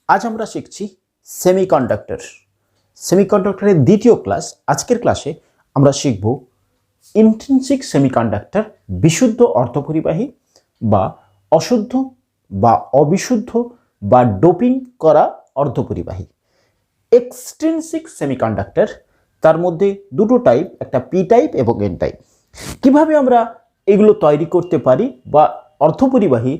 আজ আমরা শিখছি সেমিকন্ডাক্টর। সেমিকন্ডাক্টরের দ্বিতীয় ক্লাস। আজকের ক্লাসে আমরা শিখব ইন্ট্রিনসিক সেমিকন্ডাক্টর, বিশুদ্ধ অর্ধপরিবাহী বা অশুদ্ধ বা অবিশুদ্ধ বা ডোপিং করা অর্ধপরিবাহী। এক্সট্রিনসিক সেমিকন্ডাক্টর, তার মধ্যে দুটো টাইপ, একটা পি টাইপ এবং এন টাইপ। কিভাবে আমরা এগুলো তৈরি করতে পারি বা অর্ধপরিবাহী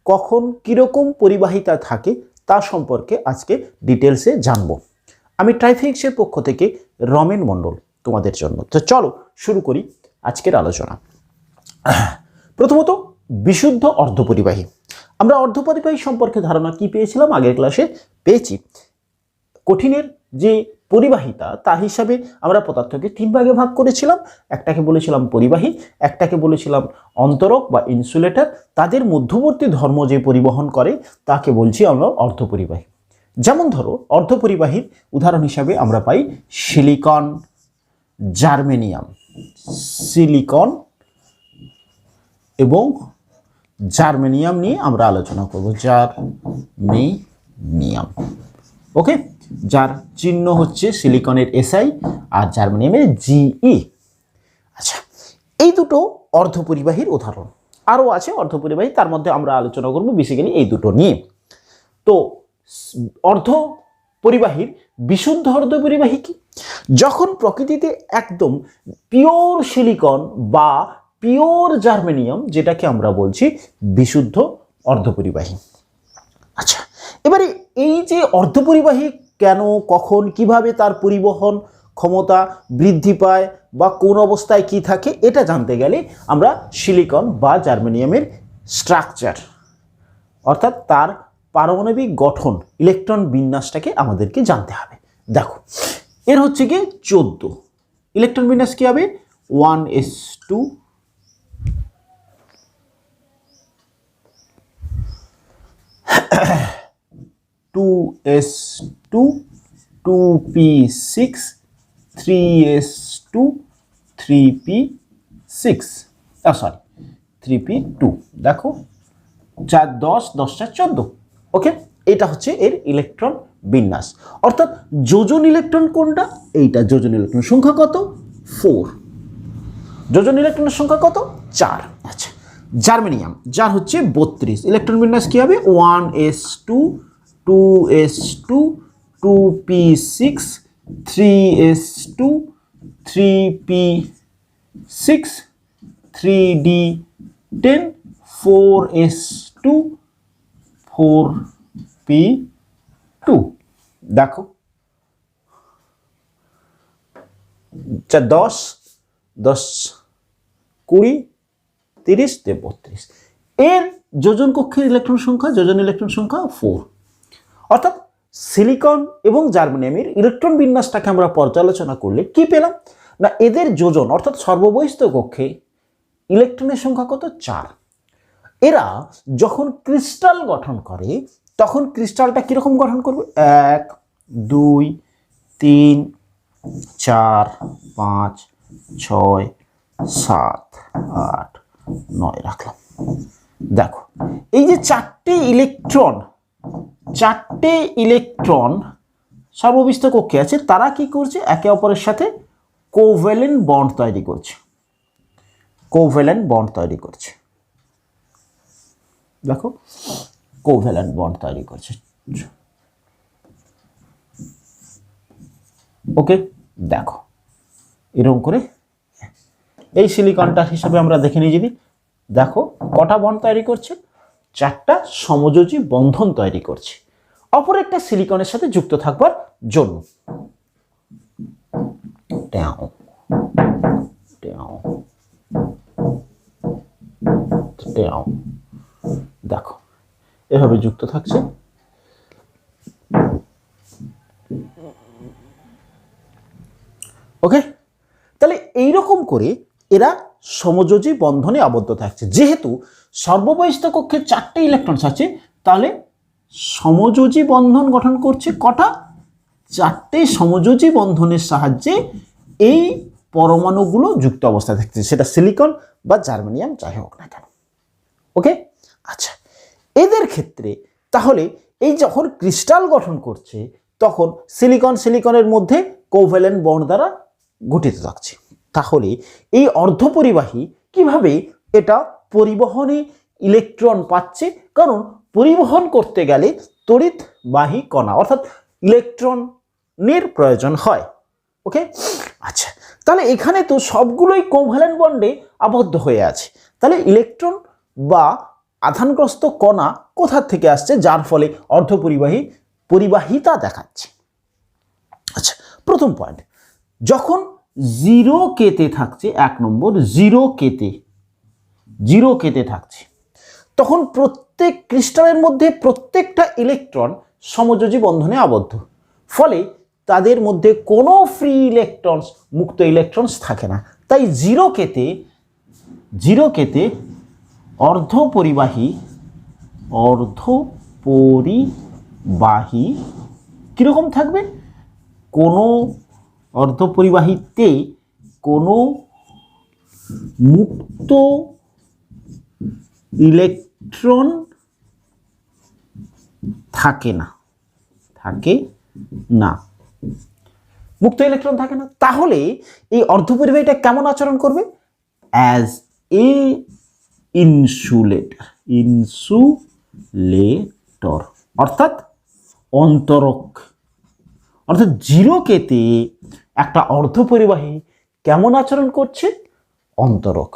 কখন কীরকম পরিবাহিতা থাকে তা সম্পর্কে আজকে ডিটেলসে জানব। আমি ট্রাইফিক্সের পক্ষ থেকে রমেন মণ্ডল তোমাদের জন্য। তো চলো শুরু করি আজকের আলোচনা। প্রথমত বিশুদ্ধ অর্ধপরিবাহী। আমরা অর্ধপরিবাহী সম্পর্কে ধারণা কি পেয়েছিলাম? আগের ক্লাসে পেয়েছি কঠিনের যে পরিবাহিতা তা হিসাবে আমরা পদার্থকে তিন ভাগে ভাগ করেছিলাম। একটাকে বলেছিলাম পরিবাহী, একটাকে বলেছিলাম অন্তরক বা ইনসুলেটর। তাদের মধ্যবর্তী ধর্ম যে পরিবহন করে তাকে বলছি আমরা অর্ধপরিবাহী। যেমন ধরো অর্ধপরিবাহীর উদাহরণ হিসাবে আমরা পাই সিলিকন, জার্মেনিয়াম। সিলিকন এবং জার্মেনিয়াম নিয়ে আমরা আলোচনা করব। জার্মেনিয়াম, ওকে, যার চিহ্ন হচ্ছে সিলিকনের এসআই আর জার্মেনিয়ামের জিই। আচ্ছা, এই দুটো অর্ধপরিবাহীর উদাহরণ। আরও আছে অর্ধপরিবাহী, তার মধ্যে আমরা আলোচনা করব বেসিক্যালি এই দুটো নিয়ে। তো অর্ধপরিবাহীর বিশুদ্ধ অর্ধপরিবাহী কি? যখন প্রকৃতিতে একদম পিওর সিলিকন বা পিওর জার্মেনিয়াম, যেটাকে আমরা বলছি বিশুদ্ধ অর্ধপরিবাহী। আচ্ছা, এবারে এই যে অর্ধপরিবাহী কেন, কখন, কিভাবে তার পরিবহন ক্ষমতা বৃদ্ধি পায় বা কোন অবস্থায় কি থাকে, এটা জানতে গেলে আমরা সিলিকন বা জার্মেনিয়ামের স্ট্রাকচার অর্থাৎ তার পারমাণবিক গঠন, ইলেকট্রন বিন্যাসটাকে আমাদেরকে জানতে হবে। দেখো, এর হচ্ছে কি 14 ইলেকট্রন বিন্যাস কি হবে? 1s2 2s2 2p6 3s2 3p6 sorry 3p2। দেখো 4 10 10 4 14। ওকে, এটা হচ্ছে এর ইলেকট্রন বিন্যাস। অর্থাৎ যোজন ইলেকট্রন কোনটা? এইটা যোজন ইলেকট্রন সংখ্যা কত? 4। যোজন ইলেকট্রনের সংখ্যা কত? 4। আচ্ছা, জার্মেনিয়াম, যার হচ্ছে 32 ইলেকট্রন বিন্যাস কি হবে? 1s2 2s2 2p6 3s2 3p6 3d10 4s2 4p2। দেখো 10 10 20 30 32। এর যোজন কক্ষের ইলেকট্রন সংখ্যা, যোজন ইলেকট্রন সংখ্যা 4। অর্থাৎ সিলিকন এবং জার্মেনিয়ামের ইলেকট্রন বিন্যাসটাকে আমরা পর্যালোচনা করলে কি পেলাম না, এদের যোজন অর্থাৎ সর্ববহিস্থ কক্ষে ইলেকট্রনের সংখ্যা কত? 4। এরা যখন ক্রিস্টাল গঠন করে তখন ক্রিস্টালটা কিরকম গঠন করবে? 1 2 3 4 5 6 7 8 9 রাখলাম। দেখো এই যে চারটে ইলেকট্রন সর্ববিষ্ট কক্ষে আছে, তারা কি করছে? একে অপরের সাথে কোভ্যালেন্ট বন্ড তৈরি করছে। কোভ্যালেন্ট বন্ড তৈরি করছে। দেখো কোভ্যালেন্ট বন্ড তৈরি করছে। ওকে, দেখো এরকম করে এই সিলিকনটা হিসাবে আমরা দেখে নিই যদি। দেখো কটা বন্ড তৈরি করছে? 4টা সমযোজী বন্ধন তৈরি করছে অপর একটা সিলিকনের সাথে যুক্ত থাকবার জন্য। দেখো এভাবে যুক্ত থাকছে। ওকে, তাহলে এইরকম করে এরা সমযোজী বন্ধনে আবদ্ধ থাকছে। যেহেতু সর্ববহিস্থ কক্ষে 4টে ইলেকট্রন আছে, তাহলে সমযোজী বন্ধন গঠন করছে কটা? 4টে সমযোজী বন্ধনের সাহায্যে এই পরমাণুগুলো যুক্ত অবস্থায় থাকছে, সেটা সিলিকন বা জার্মেনিয়াম যাই হোক না কেন। ওকে, আচ্ছা, এদের ক্ষেত্রে তাহলে এই যখন ক্রিস্টাল গঠন করছে তখন সিলিকন সিলিকনের মধ্যে কোভ্যালেন্ট বন্ড দ্বারা গঠিত থাকছে। তাহলে এই অর্ধপরিবাহী কিভাবে এটা পরিবহনে ইলেকট্রন পাচ্ছে? কারণ পরিবহন করতে গেলে তড়িৎবাহী কণা অর্থাৎ ইলেকট্রনের প্রয়োজন হয়। ওকে, আচ্ছা, তাহলে এখানে তো সবগুলোই কোভ্যালেন্ট বন্ডে আবদ্ধ হয়ে আছে। তাহলে ইলেকট্রন বা আধানগ্রস্ত কণা কোথা থেকে আসছে, যার ফলে পরিবাহিতা দেখাচ্ছে? আচ্ছা, প্রথম পয়েন্ট, যখন 0K তে থাকছে, 1 নম্বর 0K তে থাকছে, তখন প্রত্যেক ক্রিস্টালের মধ্যে প্রত্যেকটা ইলেকট্রন সমযোজী বন্ধনে আবদ্ধ, ফলে তাদের মধ্যে কোনো ফ্রি ইলেকট্রনস মুক্ত ইলেকট্রনস থাকে না। তাই 0K তে অর্ধপরিবাহী কীরকম থাকবে? কোনো অর্ধপরিবাহীতে কোনো মুক্ত ইলেকট্রন থাকে না, মুক্ত ইলেকট্রন থাকে না। তাহলে এই অর্ধপরিবাহীটা কেমন আচরণ করবে? অ্যাজ এ ইনসুলেটর অর্থাৎ অন্তরক। অর্থাৎ 0K তে একটা অর্ধপরিবাহী কেমন আচরণ করছে? অন্তরক।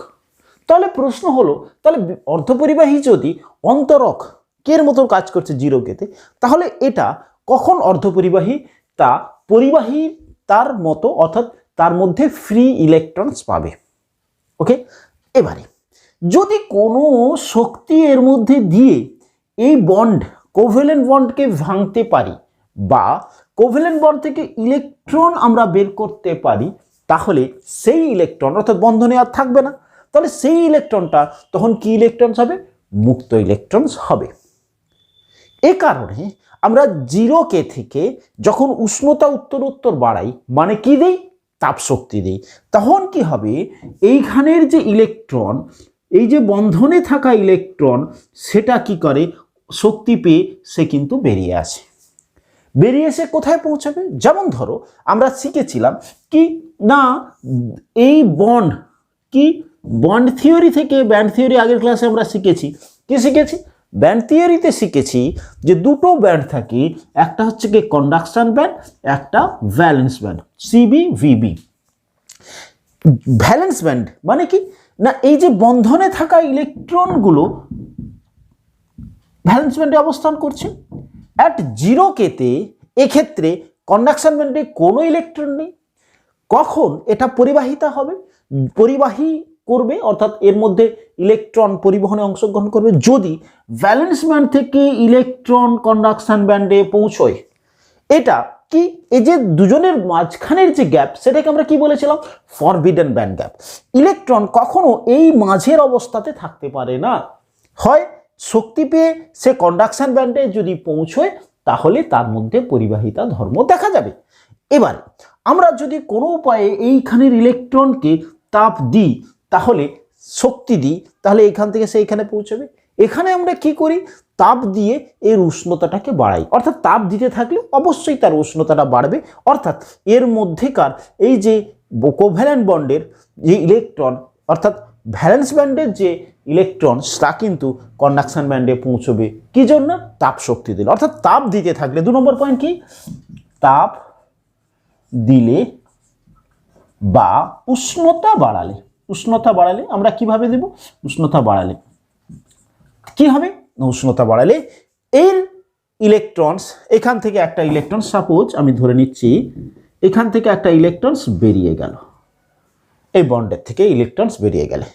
তাহলে প্রশ্ন হলো, তাহলে অর্ধপরিবাহী যদি অন্তরক কের মতো কাজ করছে 0K তে, তাহলে এটা কখন অর্ধপরিবাহী? তা পরিবাহী তার মতো, অর্থাৎ তার মধ্যে ফ্রি ইলেকট্রনস পাবে। ওকে, এবারে যদি কোনো শক্তি এর মধ্যে দিয়ে এই বন্ড কোভ্যালেন্ট বন্ডকে ভাঙতে পারি বা কোভ্যালেন্ট বন্ড থেকে ইলেকট্রন আমরা বের করতে পারি, তাহলে সেই ইলেকট্রন অর্থাৎ বন্ধনে আর থাকবে না। তাহলে সেই ইলেকট্রনটা তখন কি ইলেকট্রনস হবে? মুক্ত ইলেকট্রনস হবে। এ কারণে আমরা 0K থেকে যখন উষ্ণতা উত্তর বাড়াই, মানে কি দেই? তাপ শক্তি দেই, তখন কি হবে? এইখানের যে ইলেকট্রন, এই যে বন্ধনে থাকা ইলেকট্রন, সেটা কি করে? শক্তি পেয়ে সে কিন্তু বেরিয়ে আসে। বেরিয়ে এসে কোথায় পৌঁছাবে? যেমন ধরো আমরা শিখেছিলাম কি না, এই বন্ড কি বন্ড থিওরি থেকে, ব্যান্ড থিওরি আগের ক্লাসে আমরা শিখেছি। কি শিখেছি? ব্যান্ড থিওরিতে শিখেছি যে দুটো ব্যান্ড থাকে, একটা হচ্ছে কি কন্ডাকশন ব্যান্ড, একটা valence band, CB VB. Valence band মানে কি না, এই যে বন্ধনে থাকা ইলেকট্রনগুলো ভ্যালেন্স ব্যান্ডে অবস্থান করছে। অ্যাট 0K তে এক্ষেত্রে কন্ডাকশন ব্যান্ডে কোনো ইলেকট্রন নেই। কখন এটা পরিবাহিতা হবে? পরিবাহী করবে, অর্থাৎ এর মধ্যে ইলেকট্রন পরিবহনে অংশগ্রহণ করবে যদি ভ্যালেন্স ব্যান্ড থেকে ইলেকট্রন কন্ডাকশন ব্যান্ডে পৌঁছয়। এটা কি, এই যে দুজনের মাঝখানের যে গ্যাপ, সেটাকে আমরা কি বলেছিলাম? Forbidden band gap. ইলেকট্রন কখনো এই মাঝের অবস্থাতে থাকতে পারে না। হয় শক্তি পেয়ে সে কন্ডাকশন ব্যান্ডে যদি পৌঁছয়, তাহলে তার মধ্যে পরিবাহিতা ধর্ম দেখা যাবে। এবারে আমরা যদি কোনো উপায়ে এইখানের ইলেকট্রনকে তাপ দিই, তাহলে শক্তি দিই, তাহলে এখান থেকে সে এখানে পৌঁছবে। এখানে আমরা কি করি? তাপ দিয়ে এর উষ্ণতাটাকে বাড়াই, অর্থাৎ তাপ দিতে থাকলে অবশ্যই তার উষ্ণতাটা বাড়বে। অর্থাৎ এর মধ্যেকার এই যে কোভ্যালেন্ট বন্ডের যে ইলেকট্রন, অর্থাৎ ভ্যালেন্স ব্যান্ডের যে ইলেকট্রন, তা কিন্তু কন্ডাকশন ব্যান্ডে পৌঁছবে। কি জন্য? তাপ শক্তি দিলে। অর্থাৎ তাপ দিতে থাকলে, 2 নম্বর পয়েন্ট কি? তাপ দিলে বা উষ্ণতা বাড়ালে। উষ্ণতা বাড়ালে আমরা কিভাবে দেব? উষ্ণতা বাড়ালে কি হবে? উষ্ণতা বাড়ালে এর ইলেকট্রনস, এখান থেকে একটা ইলেকট্রন, সাপোজ আমি ধরে নিচ্ছি এখান থেকে একটা ইলেকট্রনস বেরিয়ে গেল, এই বন্ডের থেকে ইলেকট্রনস বেরিয়ে গেলে,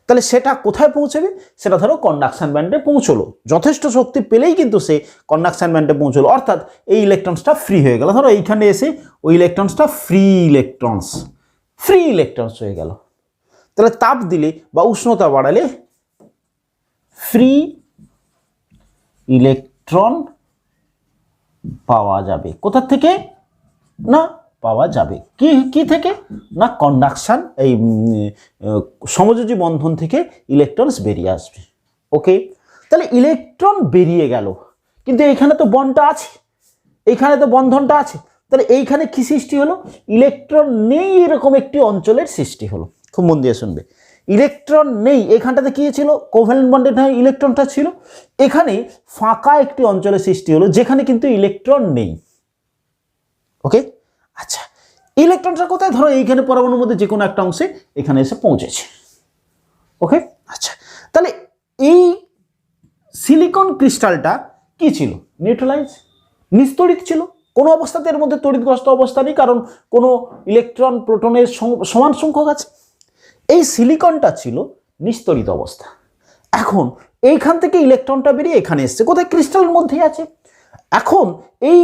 তাহলে সেটা কোথায় পৌঁছবে? সেটা ধরো কন্ডাকশন ব্যান্ডে পৌঁছলো। যথেষ্ট শক্তি পেলেই কিন্তু সে কন্ডাকশন ব্যান্ডে পৌঁছলো, অর্থাৎ এই ইলেকট্রনসটা ফ্রি হয়ে গেল। ধরো এইখানে এসে ওই ইলেকট্রনসটা ফ্রি ইলেকট্রনস হয়ে গেল। তাহলে তাপ দিলে বা উষ্ণতা বাড়ালে ফ্রি ইলেকট্রন পাওয়া যাবে। কোথা থেকে? না, পাওয়া যাবে কি থেকে? না, কন্ডাকশন, এই সমযোজী বন্ধন থেকে ইলেকট্রনস বেরিয়ে আসবে। ওকে, তাহলে ইলেকট্রন বেরিয়ে গেল, কিন্তু এইখানে তো বন্ডটা আছে, এইখানে তো বন্ধনটা আছে, তাহলে এইখানে কি সৃষ্টি হলো? ইলেকট্রন নেই এরকম একটি অঞ্চলের সৃষ্টি হলো। খুব মন দিয়ে শুনবে, ইলেকট্রন নেই, এখানটাতে কি ছিল? কোভ্যালেন্ট বন্ডের ইলেকট্রনটা ছিল, এখানে ফাঁকা একটি অঞ্চলের সৃষ্টি হলো যেখানে কিন্তু ইলেকট্রন নেই। ওকে, আচ্ছা, ইলেকট্রনটা কোথায়? ধরো এইখানে পরমাণুর মধ্যে যে কোনো একটা অংশে এখানে এসে পৌঁছেছে। ওকে, আচ্ছা, তাহলে এই সিলিকন ক্রিস্টালটা কি ছিল? নিউট্রালাইজ, নিস্তড়িত ছিল, কোনো অবস্থাতে এর মধ্যে তড়িৎগ্রস্ত অবস্থা নেই, কারণ কোনো ইলেকট্রন প্রোটনের সমান সংখ্যক আছে। এই সিলিকনটা ছিল নিস্তড়িত অবস্থা। এখন এইখান থেকে ইলেকট্রনটা বেরিয়ে এখানে এসছে, কোথায়? ক্রিস্টালের মধ্যেই আছে। এখন এই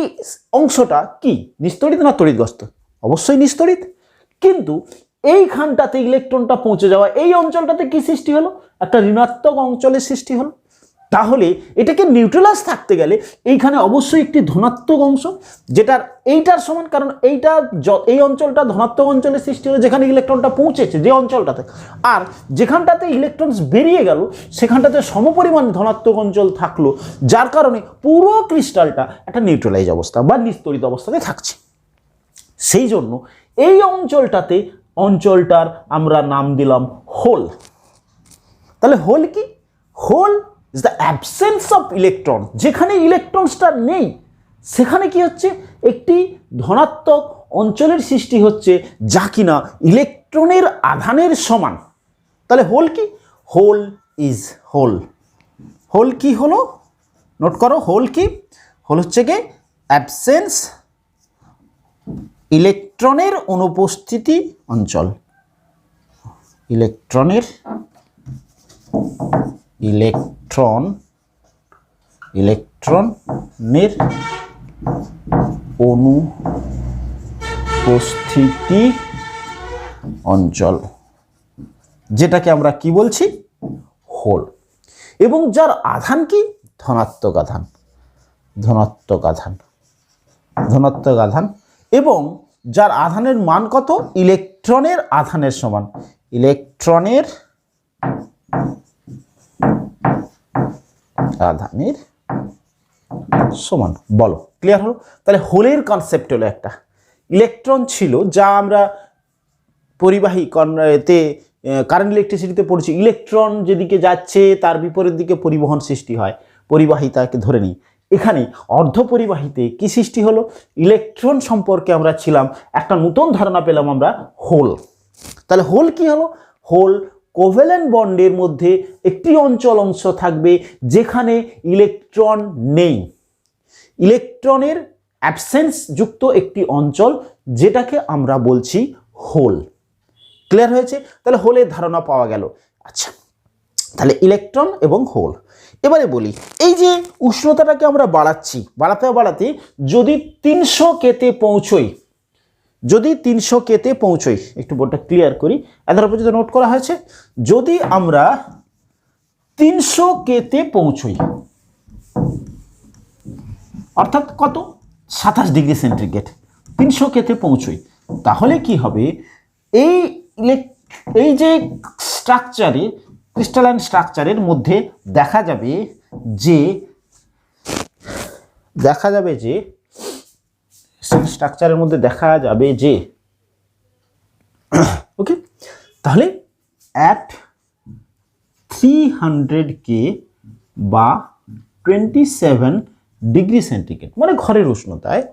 অংশটা কি নিস্তড়িত না তড়িৎগ্রস্ত? অবশ্যই নিস্তড়িত, কিন্তু এইখানটাতে ইলেকট্রনটা পৌঁছে যাওয়া, এই অঞ্চলটাতে কি সৃষ্টি হলো? একটা ঋণাত্মক অঞ্চলের সৃষ্টি হলো। তাহলে এটাকে নিউট্রালাইজ থাকতে গেলে এইখানে অবশ্যই একটি ধনাত্মক অংশ, যেটার এইটার সমান, কারণ এই অঞ্চলটা ধনাত্মক অঞ্চলের সৃষ্টি হলো যেখানে ইলেকট্রনটা পৌঁছেছে, যে অঞ্চলটাতে, আর যেখানটাতে ইলেকট্রন বেরিয়ে গেল সেখানটাতে সমপরিমাণ ধনাত্মক অঞ্চল থাকলো, যার কারণে পুরো ক্রিস্টালটা একটা নিউট্রালাইজ অবস্থা বা নিস্তড়িত অবস্থাতে থাকছে। সেই জন্য এই অঞ্চলটার আমরা নাম দিলাম হোল। তাহলে হোল কি? Hole is the absence of electron. যেখানে ইলেকট্রনসটা নেই সেখানে কি হচ্ছে? একটি ধনাত্মক অঞ্চলের সৃষ্টি হচ্ছে যা কিনা ইলেকট্রনের আধানের সমান। তাহলে হোল কি? Hole is whole. হোল কি হলো? নোট করো, হোল কি? হোল হচ্ছে কি? অ্যাবসেন্স ইলেকট্রনের অনুপস্থিতি অঞ্চল। ইলেকট্রনের অনুপস্থিতি অঞ্চল, যেটাকে আমরা কি বলছি? হোল। এবং যার আধান কি? ধনাত্মক আধান। এবং যার আধানের মান কত? ইলেকট্রনের আধানের সমান। ইলেকট্রনের আধানের সমান। বলো, ক্লিয়ার হলো? তাহলে হোলের কনসেপ্ট হলো একটা ইলেকট্রন ছিল, যা আমরা পরিবাহী কারেন্ট ইলেকট্রিসিটিতে পড়ছি। ইলেকট্রন যেদিকে যাচ্ছে তার বিপরীত দিকে পরিবহন সৃষ্টি হয়, পরিবাহিতাকে ধরে নিই। এখানে অর্ধপরিবাহীতে কি সৃষ্টি হলো? ইলেকট্রন সম্পর্কে আমরা ছিলাম, একটা নতুন ধারণা পেলাম আমরা, হোল। তাহলে হোল কি হলো? হোল কোভ্যালেন্ট বন্ডের মধ্যে একটি অংশ থাকবে যেখানে ইলেকট্রন নেই, ইলেকট্রনের অ্যাবসেন্স যুক্ত একটি অঞ্চল, যেটাকে আমরা বলছি হোল। ক্লিয়ার হয়েছে? তাহলে হোলের ধারণা পাওয়া গেল। আচ্ছা, তাহলে ইলেকট্রন এবং হোল। এবারে বলি, এই যে উষ্ণতাটাকে আমরা বাড়াতে যদি 300 কেতে পৌঁছই, একটু বোর্ডটা ক্লিয়ার করি, এদের উপর যদি নোট করা হয়েছে, যদি আমরা 300 কেতে পৌঁছই, অর্থাৎ কত? 27 ডিগ্রি সেন্টিগ্রেড, 300 কেতে পৌঁছই, তাহলে কি হবে? এই যে স্ট্রাকচারে, ক্রিস্টালাইন স্ট্রাকচারের মধ্যে দেখা যাবে যে ওকে, তাহলে অ্যাট 300 কে বা 27 ডিগ্রি সেন্টিগ্রেড, মানে ঘরের উষ্ণতায়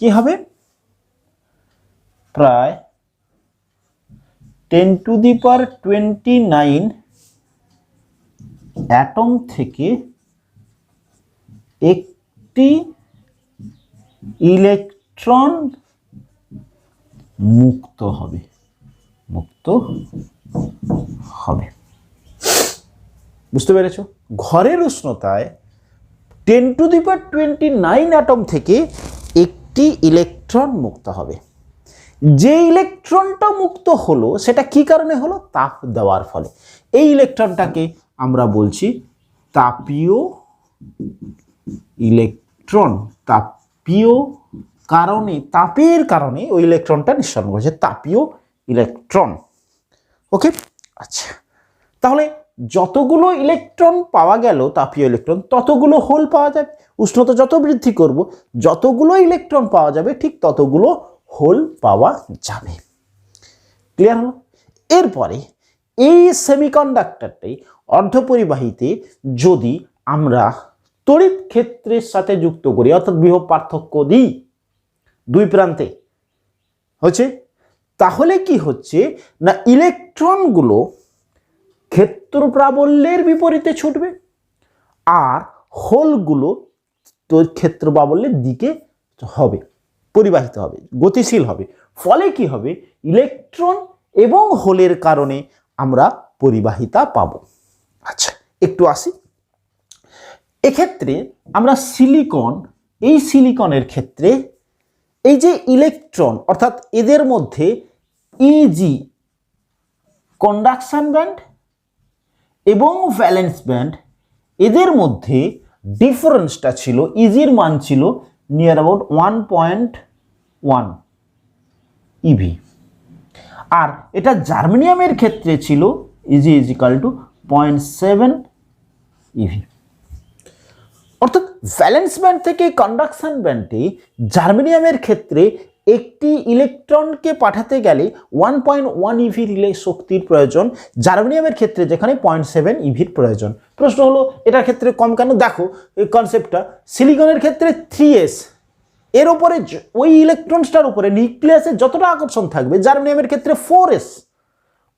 কি হবে? প্রায় 10⁻29 অ্যাটম থেকে একটি ইলেকট্রন মুক্ত হবে। বুঝতে পেরেছো? ঘরের উষ্ণতায় 10⁻29 অ্যাটম থেকে একটি ইলেকট্রন মুক্ত হবে। যে ইলেকট্রনটা মুক্ত হলো সেটা কি কারণে হলো? তাপ দেওয়ার ফলে। এই ইলেকট্রনটাকে আমরা বলছি তাপীয় ইলেকট্রন। তাপের কারণে ওই ইলেকট্রনটা নিঃসরণ করেছে, তাপীয় ইলেকট্রন। ওকে, আচ্ছা, তাহলে যতগুলো ইলেকট্রন পাওয়া গেল তাপীয় ইলেকট্রন ততগুলো হোল পাওয়া যাবে। উষ্ণতা যত বৃদ্ধি করব যতগুলো ইলেকট্রন পাওয়া যাবে ঠিক ততগুলো হোল পাওয়া যাবে। ক্লিয়ার হলো? এরপরে এই সেমিকন্ডাক্টরটাই অর্ধপরিবাহীতে যদি আমরা তড়িৎ ক্ষেত্রের সাথে যুক্ত করি অর্থাৎ বিভব পার্থক্য দিই দুই প্রান্তে হচ্ছে, তাহলে কি হচ্ছে না ইলেকট্রনগুলো ক্ষেত্র প্রাবল্যের বিপরীতে ছুটবে আর হোলগুলো ক্ষেত্র প্রাবল্যের দিকে হবে, পরিবাহিত হবে, গতিশীল হবে। ফলে কি হবে, ইলেকট্রন এবং হোলের কারণে আমরা পরিবাহিতা পাবো। আচ্ছা, একটু আসি। এক্ষেত্রে আমরা সিলিকন, এই সিলিকনের ক্ষেত্রে এই যে ইলেকট্রন অর্থাৎ এদের মধ্যে ইজি কন্ডাকশন ব্যান্ড এবং ভ্যালেন্স ব্যান্ড, এদের মধ্যে ডিফারেন্সটা ছিল, ইজির মান ছিল নিয়ার অ্যাবাউট 1.1 ইভি, আর এটা জার্মেনিয়ামের ক্ষেত্রে ছিল easy is equal to 0.7 EV. অর্থাৎ ভ্যালেন্স ব্যান্ড থেকে কন্ডাকশন ব্যান্ডে জার্মেনিয়ামের ক্ষেত্রে একটি ইলেকট্রনকে পাঠাতে গেলে 1.1 ইভি রিলে শক্তির প্রয়োজন, জার্মেনিয়ামের ক্ষেত্রে যেখানে 0.7 ইভির প্রয়োজন। প্রশ্ন হলো এটার ক্ষেত্রে কম কেন? দেখো এই কনসেপ্টটা, সিলিকনের ক্ষেত্রে 3s, এর উপরে ওই ইলেকট্রনসটার উপরে নিউক্লিয়াসের যতটা আকর্ষণ থাকবে, জার্মেনিয়ামের ক্ষেত্রে 4s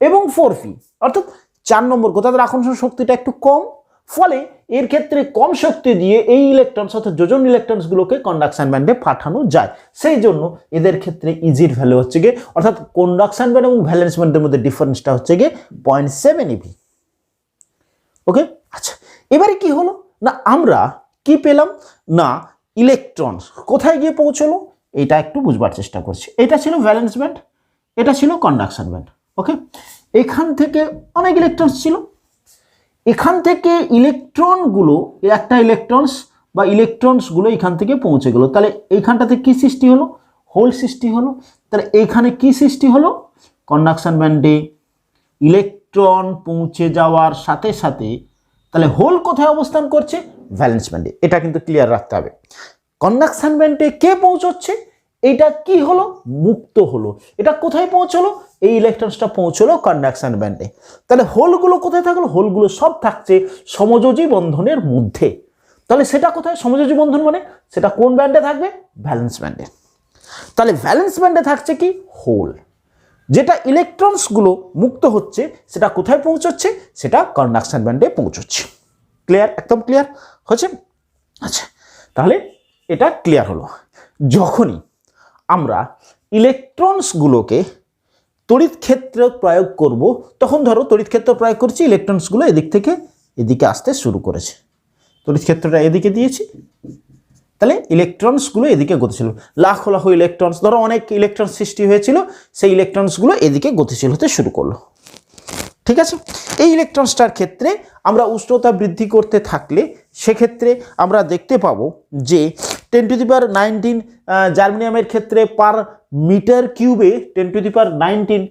এবং 4p, অর্থাৎ 4 নম্বর তাদের আকর্ষণ শক্তিটা একটু কম। ফলে এর ক্ষেত্রে কম শক্তি দিয়ে এই ইলেকট্রনস অর্থাৎ যোজন ইলেকট্রনসগুলোকে কন্ডাকশন ব্যান্ডে পাঠানো যায়। সেই জন্য এদের ক্ষেত্রে ইজির ভ্যালু হচ্ছে গিয়ে, অর্থাৎ কন্ডাকশন ব্যান্ড এবং ভ্যালেন্স ব্যান্ডের মধ্যে ডিফারেন্সটা হচ্ছে গিয়ে 0.7 ইভি। ওকে, আচ্ছা, এবারে কি হলো না আমরা কি পেলাম না ইলেকট্রন কোথায় গিয়ে পৌঁছলো এটা একটু বুঝবার চেষ্টা করছি। এটা ছিল ভ্যালেন্স ব্যান্ড, এটা ছিল কন্ডাকশন ব্যান্ড। ওকে, এখান থেকে অনেক ইলেকট্রনস ছিল, এখান থেকে ইলেকট্রনগুলো একটা ইলেকট্রনস বা ইলেকট্রনসগুলো এখান থেকে পৌঁছে গেল, তাহলে এইখানটাতে কি সৃষ্টি হলো? হোল সৃষ্টি হলো। তাহলে এখানে কি সৃষ্টি হলো? কন্ডাকশন ব্যান্ডে ইলেকট্রন পৌঁছে যাওয়ার সাথে সাথে তাহলে হোল কোথায় অবস্থান করছে? ভ্যালেন্স ব্যান্ডে। এটা কিন্তু ক্লিয়ার রাখতে হবে। কন্ডাকশন ব্যান্ডে কে পৌঁছচ্ছে? এটা কি হলো? মুক্ত হলো। এটা কোথায় পৌঁছলো? এই ইলেকট্রনসটা পৌঁছলো কন্ডাকশন ব্যান্ডে। তাহলে হোলগুলো কোথায় থাকলো? হোলগুলো সব থাকছে সমযোজী বন্ধনের মধ্যে। তাহলে সেটা কোথায় সমযোজী বন্ধন? মানে সেটা কোন ব্যান্ডে থাকবে? ভ্যালেন্স ব্যান্ডে। তাহলে ভ্যালেন্স ব্যান্ডে থাকছে কি? হোল। যেটা ইলেকট্রনসগুলো মুক্ত হচ্ছে সেটা কোথায় পৌঁছচ্ছে? সেটা কন্ডাকশন ব্যান্ডে পৌঁছচ্ছে। ক্লিয়ার? একদম ক্লিয়ার হচ্ছে? আচ্ছা, তাহলে এটা ক্লিয়ার হলো। যখনই আমরা ইলেকট্রনসগুলোকে তড়িৎ ক্ষেত্রে প্রয়োগ করব, তখন ধরো তড়িৎ ক্ষেত্র প্রয়োগ করছি, ইলেকট্রনসগুলো এদিক থেকে এদিকে আসতে শুরু করেছে, তড়িৎ ক্ষেত্রটা এদিকে দিয়েছি, তাহলে ইলেকট্রনসগুলো এদিকে গতিশীল, লাখো লাখো ইলেকট্রনস, ধরো অনেক ইলেকট্রন সৃষ্টি হয়েছিল, সেই ইলেকট্রনসগুলো এদিকে গতিশীল হতে শুরু করলো। ঠিক আছে, এই ইলেকট্রনসটার ক্ষেত্রে আমরা উষ্ণতা বৃদ্ধি করতে থাকলে সেক্ষেত্রে আমরা দেখতে পাবো যে 10⁻19 জার্মেনিয়ামের ক্ষেত্রে পার মিটার কিউবে 10⁻19,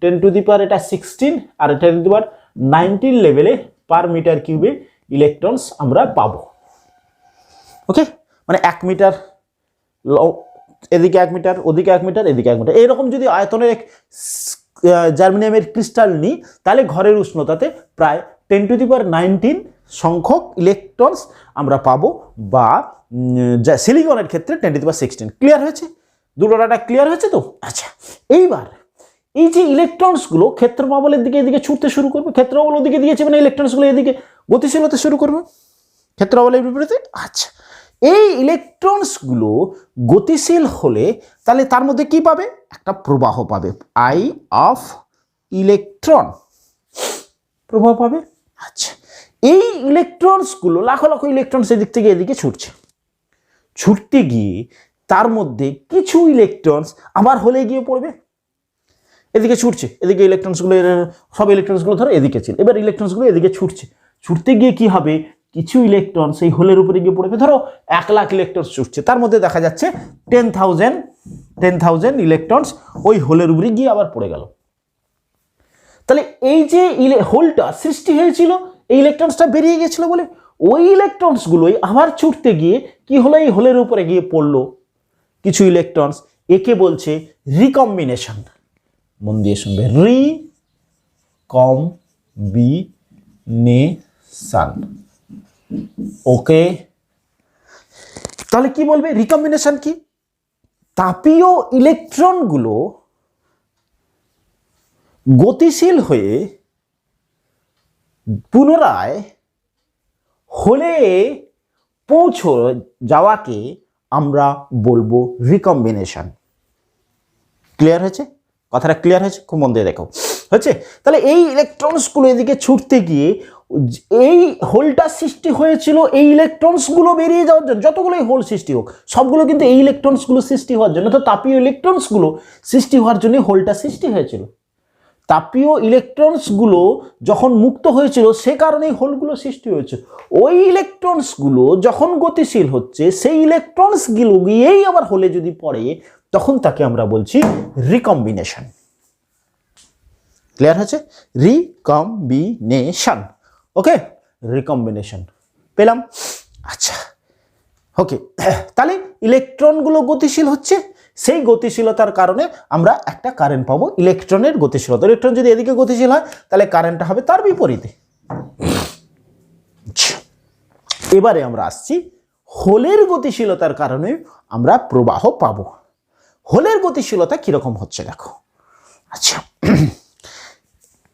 10 এটা 16 আর 10⁻19 লেভেলে পার মিটার কিউবে ইলেকট্রনস আমরা পাবো। ওকে, মানে 1 মিটার এদিকে 1 মিটার, ওদিকে 1 মিটার, এদিকে 1 মিটার, এইরকম যদি আয়তনের জার্মেনিয়ামের ক্রিস্টাল নিই তাহলে ঘরের উষ্ণতাতে প্রায় 10⁻19 সংখ্যক ইলেকট্রনস আমরা পাবো, বা সিলিকনের ক্ষেত্রে 10⁻16। ক্লিয়ার হয়েছে? দুটো ডাটা ক্লিয়ার হয়েছে তো? আচ্ছা, এইবার এই যে ইলেকট্রনসগুলো ক্ষেত্র প্রবলের দিকে এদিকে ছুটতে শুরু করবে, ক্ষেত্র প্রবল ওদিকে দিয়েছে মানে ইলেকট্রনসগুলো এদিকে গতিশীল হতে শুরু করবে ক্ষেত্র প্রবলের বিপরীতে। আচ্ছা, এই ইলেকট্রনসগুলো গতিশীল হলে তাহলে তার মধ্যে কি পাবে? একটা প্রবাহ পাবে, আই অফ ইলেকট্রন প্রবাহ পাবে। আচ্ছা, এই ইলেকট্রনসগুলো লাখো লাখো ইলেকট্রনস এদিক থেকে এদিকে ছুটছে, ছুটতে গিয়ে তার মধ্যে কিছু ইলেকট্রনস আবার হলে গিয়ে পড়বে, এদিকে ছুটছে, এদিকে ইলেকট্রনসগুলো সব ইলেকট্রনসগুলো ধরো এদিকে ছিল, এবার ইলেকট্রনসগুলো এদিকে ছুটছে, ছুটতে গিয়ে কি হবে? কিছু ইলেকট্রন সেই হোলের উপরে গিয়ে পড়বে, ধরো 1 লাখ ইলেকট্রন ছুটছে, তার মধ্যে দেখা যাচ্ছে 10,000 ইলেকট্রনস ওই হোলের উপরে গিয়ে আবার পড়ে গেল। তাহলে এই যে হোলটা সৃষ্টি হয়েছিল, এই ইলেকট্রনসটা বেরিয়ে গেছিল বলে ওই ইলেকট্রনসগুলোই আবার ছুটতে গিয়ে কি হলো, এই হোলের উপরে গিয়ে পড়লো কিছু ইলেকট্রনস। একে বলছে রিকম্বিনেশন। মন দিয়ে শুনবে, রিকম্বিনেশন। ওকে, তাহলে কি বলবে রিকম্বিনেশন কি? তাপীয় ইলেকট্রনগুলো গতিশীল হয়ে পুনরায় হোলে পৌঁছে যাওয়াকে আমরা বলবো রিকম্বিনেশন। ক্লিয়ার হয়েছে? কথাটা ক্লিয়ার হয়েছে? খুব মন দিয়ে দেখো, হচ্ছে। তাহলে এই ইলেকট্রনসগুলো এদিকে ছুটতে গিয়ে এই হোলটা সৃষ্টি হয়েছিল এই ইলেকট্রনসগুলো বেরিয়ে যাওয়ার জন্য। যতগুলোই হোল সৃষ্টি হোক সবগুলো কিন্তু এই ইলেকট্রনসগুলো সৃষ্টি হওয়ার জন্য, তো তাপীয় ইলেকট্রনসগুলো সৃষ্টি হওয়ার জন্য হোলটা সৃষ্টি হয়েছিল। তাপীয় ইলেকট্রনসগুলো যখন মুক্ত হয়েছিল সে কারণেই হোলগুলো সৃষ্টি হয়েছে। ওই ইলেকট্রনসগুলো যখন গতিশীল হচ্ছে সেই ইলেকট্রনসগুলো গিয়েই আবার হোলে যদি পড়ে তখন তাকে আমরা বলছি রিকম্বিনেশন। ক্লিয়ার হচ্ছে? রিকম্বিনেশন। ওকে, রিকম্বিনেশন পেলাম। আচ্ছা, ওকে। তাহলে ইলেকট্রনগুলো গতিশীল হচ্ছে, সেই গতিশীলতার কারণে আমরা একটা কারেন্ট পাবো, ইলেকট্রনের গতিশীলতা। ইলেকট্রন যদি এদিকে গতিশীল হয় তাহলে কারেন্টটা হবে তার বিপরীতে। এবারে আমরা আসছি হোলের গতিশীলতার কারণে আমরা প্রবাহ পাবো। হোলের গতিশীলতা কিরকম হচ্ছে দেখো। আচ্ছা,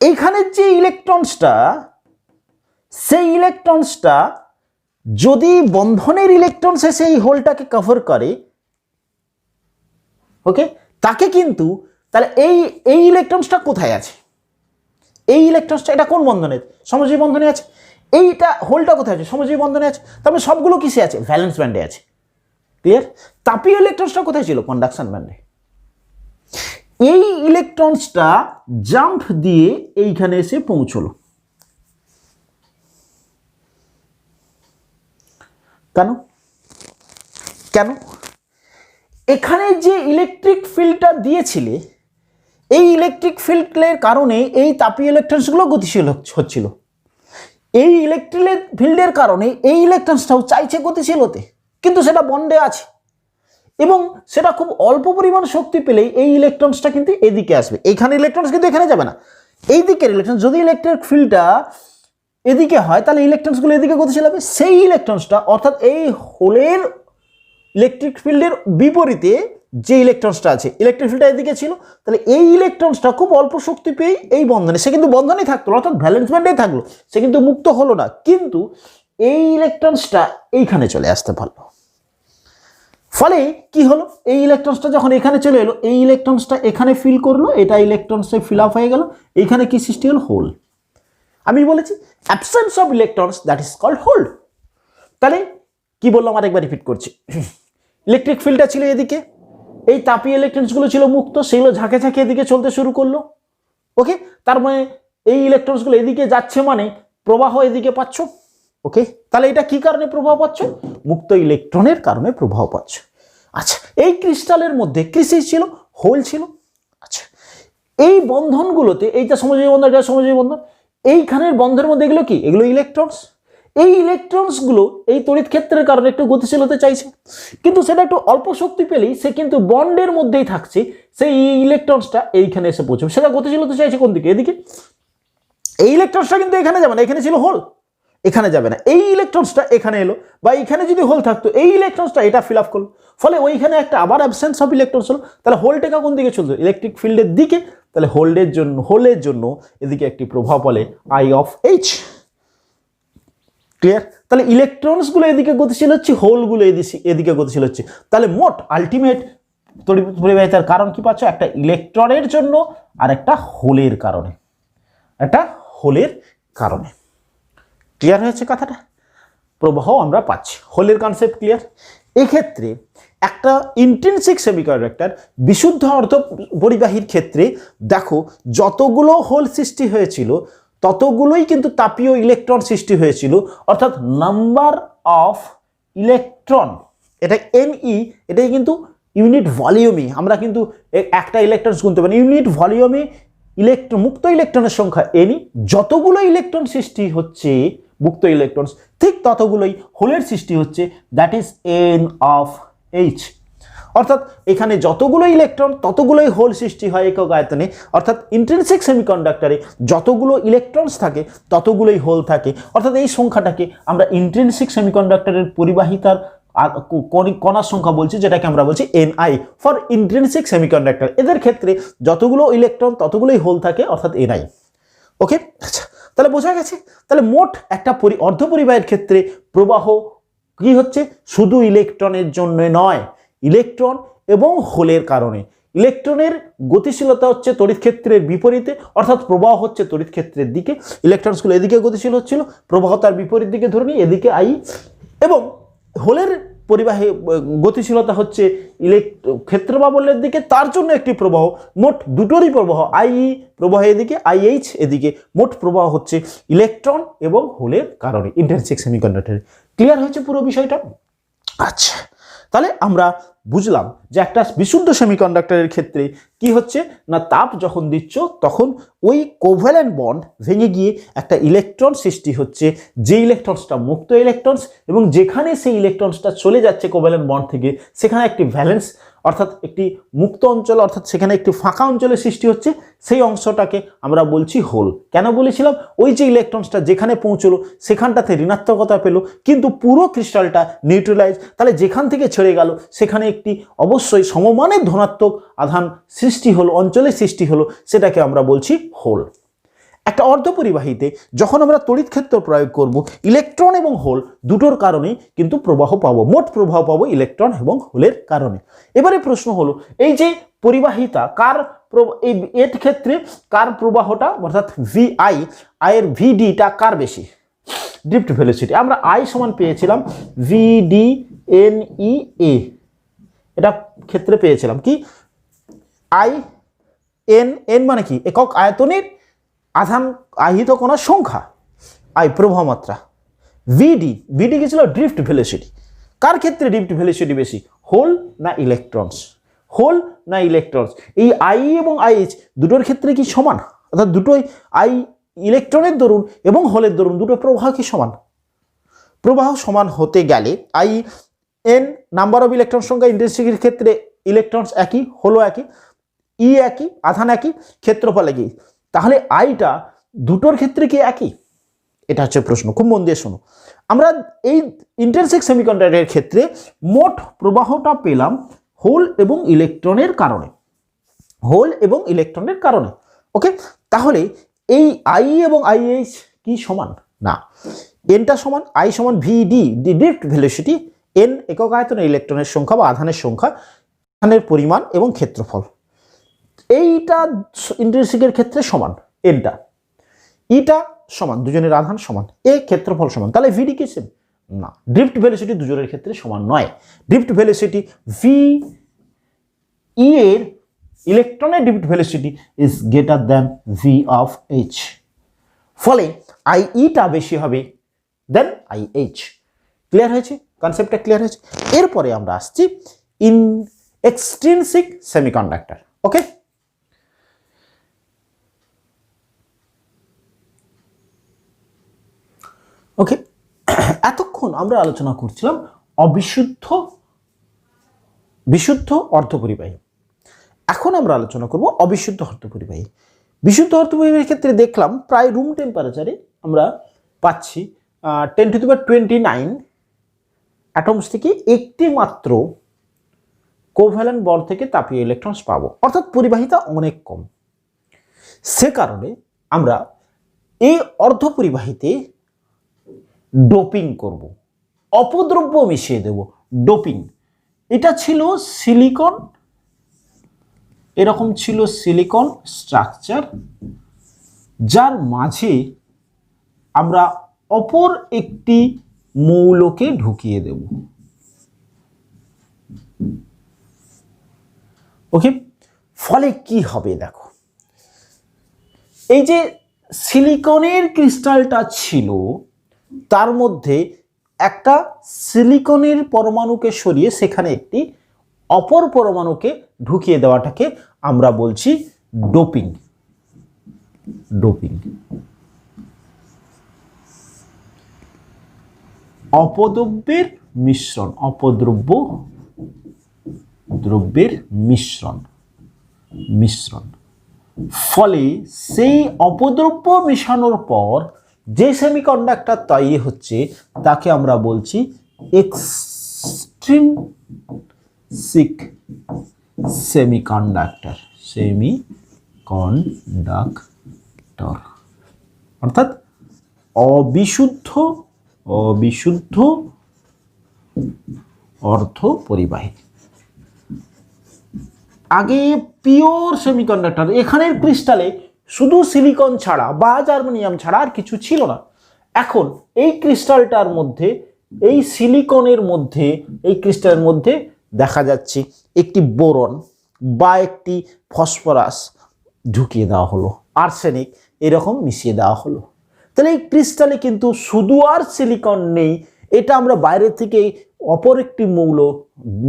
এইখানের যে ইলেকট্রনসটা, সেই ইলেকট্রনসটা যদি বন্ধনের ইলেকট্রনস এসে এই হোলটাকে কভার করে, ওকে, তাকে কিন্তু তাহলে এই ইলেকট্রনসটা কোথায় আছে? এই ইলেকট্রনসটা এটা কোন বন্ধনে? সমযোজী বন্ধনে আছে। এইটা হোলটা কোথায় আছে? সমযোজী বন্ধনে আছে। তারপরে সবগুলো কিসে আছে? ভ্যালেন্স ব্যান্ডে আছে। ক্লিয়ার? তাপীয় ইলেকট্রনসটা কোথায় ছিল? কন্ডাকশন ব্যান্ডে। এই ইলেকট্রনসটা জাম্প দিয়ে এইখানে এসে পৌঁছলো। কেন? কেন? এখানে যে ইলেকট্রিক ফিল্ডটা দিয়েছিলে, এই ইলেকট্রিক ফিল্ডের কারণে এই তাপীয় ইলেকট্রনসগুলো গতিশীল হচ্ছিল। এই ইলেকট্রিক ফিল্ডের কারণে এই ইলেকট্রনসটাও চাইছে গতিশীল হতে, কিন্তু সেটা বন্ডে আছে এবং সেটা খুব অল্প পরিমাণ শক্তি পেলেই এই ইলেকট্রনসটা কিন্তু এদিকে আসবে। এইখানে ইলেকট্রনস কিন্তু এখানে যাবে না, এই দিকের ইলেকট্রন। যদি ইলেকট্রিক ফিল্ডটা এদিকে হয় তাহলে ইলেকট্রনসগুলো এদিকে গতিশীল হবে। সেই ইলেকট্রনসটা অর্থাৎ এই হোলের ইলেকট্রিক ফিল্ডের বিপরীতে যে ইলেকট্রনসটা আছে, ইলেকট্রিক ফিল্ডটা এদিকে ছিল, তাহলে এই ইলেকট্রনসটা খুব অল্প শক্তি পেয়ে এই বন্ধনে, সে কিন্তু বন্ধনেই থাকতো অর্থাৎ ভ্যালেন্স ব্যান্ডেই থাকলো, সে কিন্তু মুক্ত হলো না, কিন্তু এই ইলেকট্রনসটা এইখানে চলে আসতে পারলো। ফলে কি হলো, এই ইলেকট্রনসটা যখন এখানে চলে এলো, এই ইলেকট্রনসটা এখানে ফিল করলো, এটা ইলেকট্রনসে ফিল আপ হয়ে গেল, এইখানে কি সৃষ্টি হলো? হোল। আমি বলেছি absence of electrons that is called hole. তাহলে কি বললাম আরেকবার রিপিট করছি। ইলেকট্রিক ফিল্ডটা ছিল এদিকে, এই তাপীয় ইলেকট্রনসগুলো ছিল মুক্ত, সেগুলো ঝাঁকে ঝাঁকে এদিকে চলতে শুরু করলো। ওকে, তার মানে এই ইলেকট্রনসগুলো এদিকে যাচ্ছে মানে প্রবাহ এদিকে পাচ্ছ। ওকে, তাহলে এটা কি কারণে প্রবাহ পাচ্ছ? মুক্ত ইলেকট্রনের কারণে প্রবাহ পাচ্ছ। আচ্ছা, এই ক্রিস্টালের মধ্যে ক্রিসিস ছিল, হোল ছিল। আচ্ছা, এই বন্ধনগুলোতে, এইটা সমযোজী বন্ধন, এটা সমযোজী বন্ধন, এইখানের বন্ধনের মধ্যে এগুলো কি? এগুলো ইলেকট্রনস। এই ইলেকট্রনসগুলো এই তড়িৎ ক্ষেত্রের কারণে একটু গতিশীল হতে চাইছে, কিন্তু সেটা একটু অল্প শক্তি পেলেই সে কিন্তু বন্ডের মধ্যেই থাকছে, সেই ইলেকট্রনসটা এইখানে এসে পৌঁছবে। সেটা গতিশীল হতে চাইছে কোন দিকে? এদিকে। এই ইলেকট্রনসটা কিন্তু এখানে যাবে না, এখানে ছিল হোল, এখানে যাবে না। এই ইলেকট্রনসটা এখানে এলো, বা এখানে যদি হোল থাকতো এই ইলেকট্রনসটা এটা ফিল আপ করলো, ফলে ওইখানে একটা আবার অ্যাবসেন্স অফ ইলেকট্রনস হলো। তাহলে হোলটা কোন দিকে চলতো? ইলেকট্রিক ফিল্ডের দিকে। তাহলে হোলের জন্য এদিকে একটি প্রভাব বলে আই অফ এইচ। ক্লিয়ার? তাহলে ইলেকট্রনসগুলো এদিকে গতিশীল হচ্ছে, হোলগুলো এদিকে গতিশীল হচ্ছে। তাহলে মোট আলটিমেট তড়িৎ পরিবাহিতার কারণ কি পাচ্ছ? একটা ইলেকট্রনের জন্য আর একটা হোলের কারণে, একটা হোলের কারণে। ক্লিয়ার হয়েছে কথাটা? প্রবাহ আমরা পাচ্ছি, হোলের কনসেপ্ট ক্লিয়ার। এক্ষেত্রে একটা ইন্ট্রিনসিক সেমিকন্ডাক্টর বিশুদ্ধ অর্ধ পরিবাহীর ক্ষেত্রে দেখো যতগুলো হোল সৃষ্টি হয়েছিল ততগুলোই কিন্তু তাপীয় ইলেকট্রন সৃষ্টি হয়েছিল, অর্থাৎ নাম্বার অফ ইলেকট্রন, এটা NE, এটাই কিন্তু ইউনিট ভলিউমে। আমরা কিন্তু একটা ইলেকট্রন গুনতে পারি, ইউনিট ভলিউমে মুক্ত ইলেকট্রনের সংখ্যা এনই, যতগুলো ইলেকট্রন সৃষ্টি হচ্ছে মুক্ত ইলেকট্রন ঠিক ততগুলোই হোলের সৃষ্টি হচ্ছে, that is an of H. অর্থাৎ এখানে যতগুলো ইলেকট্রন ততগুলোই হোল সৃষ্টি হয় একক আয়তনে, অর্থাৎ ইন্ট্রিনসিক সেমিকন্ডাক্টরে যতগুলো ইলেকট্রনস থাকে ততগুলোই হোল থাকে। অর্থাৎ এই সংখ্যাটাকে আমরা ইন্ট্রিনসিক সেমিকন্ডাক্টরের পরিবাহিতার কণার সংখ্যা বলছি, যেটাকে আমরা বলছি এনআই ফর ইন্ট্রিনসিক সেমিকন্ডাক্টর। এদের ক্ষেত্রে যতগুলো ইলেকট্রন ততগুলোই হোল থাকে, অর্থাৎ এনআই। ওকে, আচ্ছা, তাহলে বোঝা গেছে। তাহলে মোট একটা অর্ধপরিবাহের ক্ষেত্রে প্রবাহ কি হচ্ছে, শুধু ইলেকট্রনের জন্য নয়, ইলেকট্রন এবং হোলের কারণে। ইলেকট্রনের গতিশীলতা হচ্ছে তড়িৎ ক্ষেত্রের বিপরীতে, অর্থাৎ প্রবাহ হচ্ছে তড়িৎ ক্ষেত্রের দিকে, ইলেকট্রনসগুলো এদিকে গতিশীল হচ্ছিল, প্রবাহ তার বিপরীত দিকে ধরে নিই, এদিকে আই। এবং হোলের পরিবাহে গতিশীলতা হচ্ছে ক্ষেত্র বাবলের দিকে, তার জন্য একটি প্রবাহ। মোট দুটোরই প্রবাহ, আই প্রবাহ এদিকে, আইএইচ এদিকে, মোট প্রবাহ হচ্ছে ইলেকট্রন এবং হোলের কারণে ইন্ট্রিনসিক সেমিকন্ডাক্টরে। ক্লিয়ার হয়েছে পুরো বিষয়টা? আচ্ছা, তাহলে আমরা বুঝলাম যে একটা বিশুদ্ধ সেমিকন্ডাক্টরের ক্ষেত্রে কি হচ্ছে না, তাপ যখন দিচ্ছ তখন ওই কোভ্যালেন্ট বন্ড ভেঙে গিয়ে একটা ইলেকট্রন সৃষ্টি হচ্ছে, যে ইলেকট্রনসটা মুক্ত ইলেকট্রনস, এবং যেখানে সেই ইলেকট্রনসটা চলে যাচ্ছে কোভ্যালেন্ট বন্ড থেকে, সেখানে একটি ভ্যালেন্স অর্থাৎ একটি মুক্ত অঞ্চল, অর্থাৎ সেখানে একটি ফাঁকা অঞ্চলের সৃষ্টি হচ্ছে, সেই অংশটাকে আমরা বলছি হোল। কেন বলেছিলাম, ওই যে ইলেকট্রনসটা যেখানে পৌঁছলো সেখানটাতে ঋণাত্মকতা পেল, কিন্তু পুরো ক্রিস্টালটা নিউট্রালাইজ, তাহলে যেখান থেকে ছেড়ে গেল সেখানে একটি অবশ্যই সমমানের ধনাত্মক আধান সৃষ্টি হলো, অঞ্চলের সৃষ্টি হলো, সেটাকে আমরা বলছি হোল। একটা অর্ধপরিবাহীতে যখন আমরা তড়িৎ ক্ষেত্র প্রয়োগ করব, ইলেকট্রন এবং হোল দুটোর কারণে কিন্তু প্রবাহ পাবো, মোট প্রবাহ পাবো ইলেকট্রন এবং হোলের কারণে। এবারে প্রশ্ন হলো, এই যে পরিবাহিতা কার, এই এর ক্ষেত্রে কার প্রবাহটা, অর্থাৎ ভিআই, আয়ের ভিডিটা কার বেশি? Drift velocity. আমরা আই সমান পেয়েছিলাম ভিডি এন ই এ, এটা ক্ষেত্রে পেয়েছিলাম কি, আই এন, এন মানে কি, একক আয়তনের আধান আহিত কণার সংখ্যা, আই প্রবাহ মাত্রা, ভিডি, ভিডি কি ছিল, ড্রিফট ভেলোসিটি। কার ক্ষেত্রে ড্রিফট ভেলোসিটি বেশি, হোল না ইলেকট্রনস? হোল না ইলেকট্রনস? এই আই এবং আইএইচ দুটোর ক্ষেত্রে কি সমান? অর্থাৎ দুটোই আই ইলেকট্রনের দরুন এবং হোলের দরুন দুটো প্রবাহ কি সমান? প্রবাহ সমান হতে গেলে I N number of electron সংখ্যা, ইন্ট্রিনসিকের ক্ষেত্রে ইলেকট্রনস একই, হোলও একই, ই একই, আধান একই, ক্ষেত্রফল একই, তাহলে আইটা দুটোর ক্ষেত্রে কি একই? এটা হচ্ছে প্রশ্ন, খুব মন দিয়ে শোনো। আমরা এই ইন্ট্রিনসিক সেমিকন্ডাক্টরের ক্ষেত্রে মোট প্রবাহটা পেলাম হোল এবং ইলেকট্রনের কারণে, হোল এবং ইলেকট্রনের কারণে। ওকে, তাহলে এই আই এবং আইএইচ কি সমান? না, এনটা সমান, আই সমান ভিডি ড্রিফট ভেলোসিটি, এন একক আয়তনে ইলেকট্রনের সংখ্যা বা আধানের সংখ্যা, আধানের পরিমাণ এবং ক্ষেত্রফল। এইটা ইন্ট্রিনসিকের ক্ষেত্রে সমান, এনটা ইটা সমান, দুজনের আধান সমান, এ ক্ষেত্রফল সমান, তাহলে ভিডি কি সেম? না, ড্রিফট ভেলোসিটি দুজনের ক্ষেত্রে সমান নয়। ড্রিফট ভেলোসিটি ভি ই এর ইলেকট্রনের drift velocity is greater than V of H, ফলে আই ইটা বেশি হবে দেন আই এইচ। ক্লিয়ার হয়েছে? কনসেপ্টটা ক্লিয়ার হয়েছে? এরপরে আমরা আসছি ইন এক্সট্রিনসিক সেমিকন্ডাক্টর। ওকে, ওকে, এতক্ষণ আমরা আলোচনা করছিলাম বিশুদ্ধ অর্ধপরিবাহী। এখন আমরা আলোচনা করব অবিশুদ্ধ অর্ধপরিবাহী। বিশুদ্ধ অর্ধপরিবাহীর ক্ষেত্রে দেখলাম প্রায় রুম টেম্পারেচারে আমরা পাচ্ছি 10⁻29 অ্যাটমস থেকে একটি মাত্র কোভ্যালেন্ট বন্ড থেকে তাপীয় ইলেকট্রনস পাবো, অর্থাৎ পরিবাহিতা অনেক কম। সে কারণে আমরা এই অর্ধপরিবাহীতে ডোপিং করব, অপদ্রব্য মিশিয়ে দেব, ডোপিং। এটা ছিল সিলিকন, এরকম ছিল সিলিকন স্ট্রাকচার, যার মাঝে আমরা অপর একটি মৌলকে ঢুকিয়ে দেব। ওকে, ফলে কি হবে দেখো, এই যে সিলিকনের ক্রিস্টালটা ছিল তার মধ্যে একটা সিলিকনের পরমাণুকে সরিয়ে সেখানে একটি অপর পরমাণুকে ঢুকিয়ে দেওয়াটাকে আমরা বলছি ডোপিং। ডোপিং। অপদ্রব্যের মিশ্রণ, দ্রব্যের মিশ্রণ। ফলে সেই অপদ্রব্য মেশানোর পর যে সেমিকন্ডাক্টর তৈরি হচ্ছে তাকে আমরা বলছি এক্সট্রিনসিক সেমিকন্ডাক্টর। অর্থাৎ অবিশুদ্ধ অর্ধ পরিবাহী। আগে পিওর সেমিকন্ডাক্টর, এখানের ক্রিস্টালে শুধু সিলিকন ছাড়া বা জার্মেনিয়াম ছাড়া আর কিছু ছিল না। এখন এই ক্রিস্টালটার মধ্যে, এই সিলিকনের মধ্যে, এই ক্রিস্টালের মধ্যে দেখা যাচ্ছে একটি বোরন বা একটি ফসফরাস ঢুকিয়ে দেওয়া হলো, আর্সেনিক এরকম মিশিয়ে দেওয়া হলো। তাহলে এই ক্রিস্টালে কিন্তু শুধু আর সিলিকন নেই, এটা আমরা বাইরে থেকে অপর একটি মৌল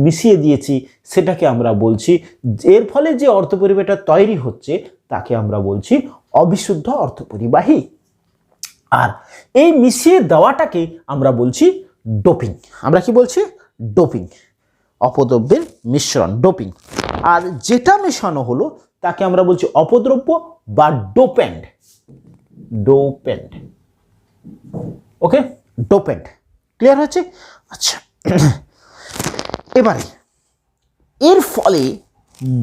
মিশিয়ে দিয়েছি, সেটাকে আমরা বলছি, এর ফলে যে অর্ধপরিবাহীটা তৈরি হচ্ছে তাকে আমরা বলছি অবিশুদ্ধ অর্ধপরিবাহী। আর এই মিশিয়ে দেওয়াটাকে আমরা বলছি ডোপিং। আমরা কি বলছি? ডোপিং, অপদ্রব্যের মিশ্রণ, ডোপিং। আর যেটা মেশানো হলো তাকে আমরা বলছি অপদ্রব্য বা ডোপেন্ট। ওকে, ডোপেন্ট। ক্লিয়ার হচ্ছে? আচ্ছা, এবারে এর ফলে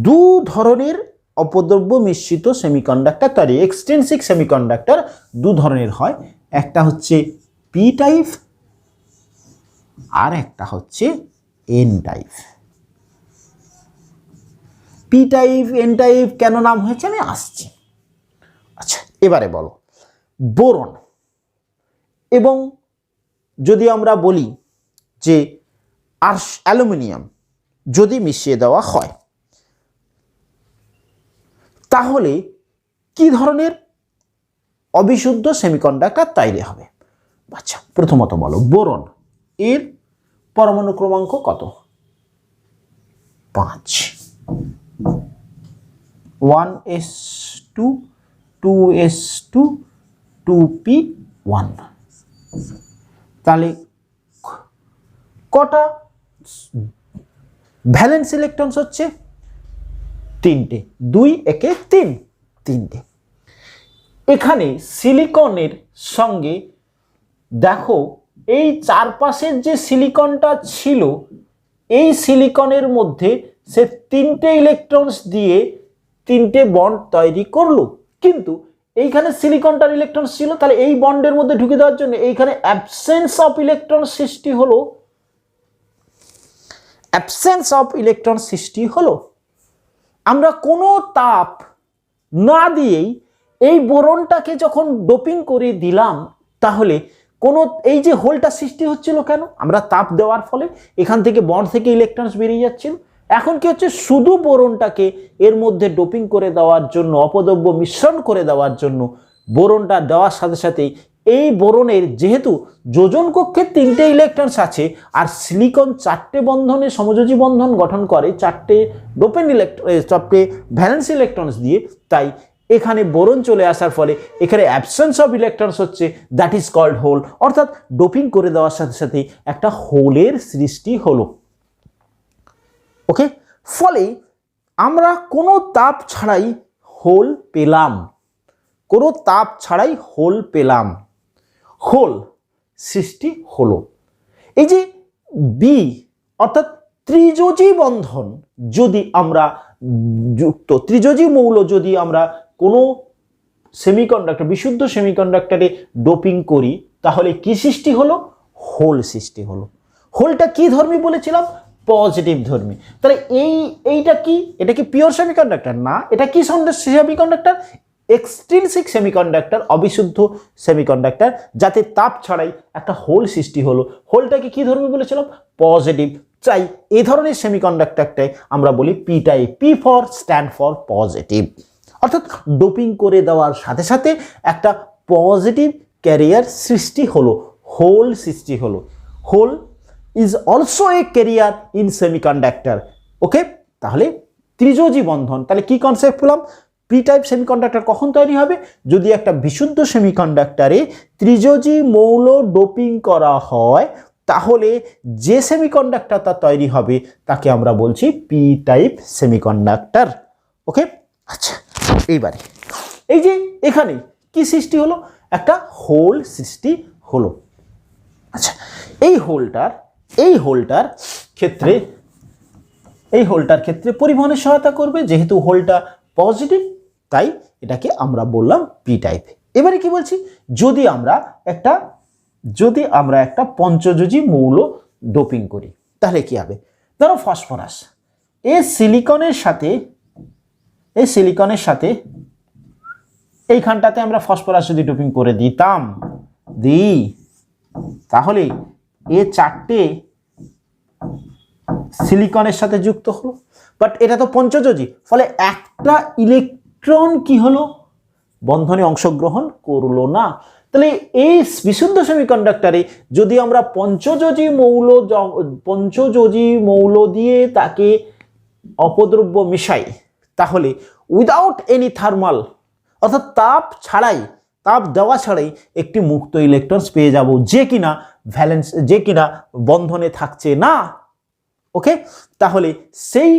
দু ধরনের অপদ্রব্য মিশ্রিত সেমিকন্ডাক্টর তৈরি, এক্সট্রিনসিক সেমিকন্ডাক্টর দু ধরনের হয়। একটা হচ্ছে পি টাইপ আর একটা হচ্ছে N type. P type, N type কেন নাম হয়েছে আমি আসছি। আচ্ছা, এবারে বলো, বোরন এবং যদি আমরা বলি যে অ্যালুমিনিয়াম যদি মিশিয়ে দেওয়া হয় তাহলে কি ধরনের অবিশুদ্ধ সেমিকন্ডাক্টর তৈরি হবে? আচ্ছা, প্রথমত বলো, বোরন এর পরমাণু ক্রমাঙ্ক কত? 5, 1s2 2s2 2p1। তাহলে কটা ভ্যালেন্স ইলেকট্রন হচ্ছে? 3টে। 2 একে 3টে। এখানে সিলিকনের সঙ্গে দেখো এই চারপাশের যে সিলিকনটা ছিল, এই সিলিকনের মধ্যে সে 3টে ইলেকট্রনস দিয়ে 3টে বন্ড তৈরি করলো, কিন্তু এইখানে সিলিকনটার ইলেকট্রন ছিল, তাহলে এই বন্ডের মধ্যে ঢুকে দেওয়ার জন্য এইখানে অ্যাবসেন্স অফ ইলেকট্রন সৃষ্টি হলো। আমরা কোনো তাপ না দিয়েই এই বোরনটাকে যখন ডোপিং করে দিলাম, তাহলে কোনো এই যে হোলটা সৃষ্টি হচ্ছিল কেন? আমরা তাপ দেওয়ার ফলে এখান থেকে বন্ড থেকে ইলেকট্রনস বেরিয়ে যাচ্ছিল। এখন কি হচ্ছে, শুধু বোরনটাকে এর মধ্যে ডোপিং করে দেওয়ার জন্য, অপদ্রব্য মিশ্রণ করে দেওয়ার জন্য, বোরনটা দেওয়ার সাথে সাথেই এই বোরনের যেহেতু যোজন কক্ষে 3টে ইলেকট্রনস আছে আর সিলিকন 4টে বন্ধনে সমযোজী বন্ধন গঠন করে, 4টে ডোপেন ইলেকট্রন, 4টে ভ্যালেন্স ইলেকট্রনস দিয়ে, তাই এখানে বোরন চলে আসার ফলে এখানে অ্যাবসেন্স অফ ইলেকট্রনস হচ্ছে, দ্যাট ইজ কল্ড হোল। অর্থাৎ ডোপিং করে দেওয়ার সাথে সাথে একটা হোলের সৃষ্টি হলো। ওকে, ফলে আমরা কোনো তাপ ছাড়াই হোল পেলাম, হোল সৃষ্টি হলো। এই যে বি অর্থাৎ ত্রিযোজী বন্ধন যদি আমরা যুক্ত, ত্রিযোজী মৌল যদি আমরা কোনো সেমিকন্ডাক্টর, বিশুদ্ধ সেমিকন্ডাক্টরে ডোপিং করি, তাহলে কি সৃষ্টি হলো? হোল সৃষ্টি হলো। হোলটা কি ধর্মী বলেছিলাম? পজিটিভ ধর্মী। তাহলে এইটা কি? এটা কি পিওর সেমিকন্ডাক্টর? না। এটা কি সেমিকন্ডাক্টর? এক্সট্রিনসিক সেমিকন্ডাক্টর, অবিশুদ্ধ সেমিকন্ডাক্টর, যাতে তাপ ছাড়াই একটা হোল সৃষ্টি হলো। হোলটাকে কি ধর্মী বলেছিলাম? পজিটিভ। চাই এই ধরনের সেমিকন্ডাক্টরটাই আমরা বলি P type. P for stand for positive. অর্থাৎ ডোপিং করে দেওয়ার সাথে সাথে একটা পজিটিভ ক্যারিয়ার সৃষ্টি হলো, হোল সৃষ্টি হলো। Hole is also a carrier in semiconductor. Okay, তাহলে ত্রিযোজী বন্ধন, তাহলে কি কনসেপ্ট পেলাম? পি টাইপ সেমিকন্ডাক্টর কখন তৈরি হবে? যদি একটা বিশুদ্ধ সেমিকন্ডাক্টরে ত্রিযোজী মৌল ডোপিং করা হয়, তাহলে যে সেমিকন্ডাক্টরটা তৈরি হবে তাকে আমরা বলছি পি টাইপ সেমিকন্ডাক্টর। ওকে, আচ্ছা এইবারে এই যে এখানে কি সৃষ্টি হলো? একটা হোল সৃষ্টি হলো। আচ্ছা, এই হোলটার ক্ষেত্রে পরিবহনের সহায়তা করবে, যেহেতু হোলটা পজিটিভ তাই এটাকে আমরা বললাম পি টাইপ। এবারে কি বলছি, যদি আমরা একটা পঞ্চযোজী মৌল ডোপিং করি তাহলে কি হবে? ধরো ফসফরাস, এই সিলিকনের সাথে এইখানটাতে আমরা ফসফরাস যদি ডোপিং করে দিই তাহলে এ চারটে সিলিকনের সাথে যুক্ত হলো, বাট এটা তো পঞ্চযোজী, ফলে একটা ইলেকট্রন কি হলো? বন্ধনে অংশগ্রহণ করলো না। তাহলে এই বিশুদ্ধ সেমিকন্ডাক্টরে যদি আমরা পঞ্চযোজী মৌল দিয়ে তাকে অপদ্রব্য মিশাই, তাহলে উইদাউট এনি থার্মাল, অর্থাৎ তাপ দেওয়া ছাড়াই একটি মুক্ত ইলেকট্রন পেয়ে যাব, যে কিনা বন্ধনে থাকছে না। ওকে, তাহলে সেই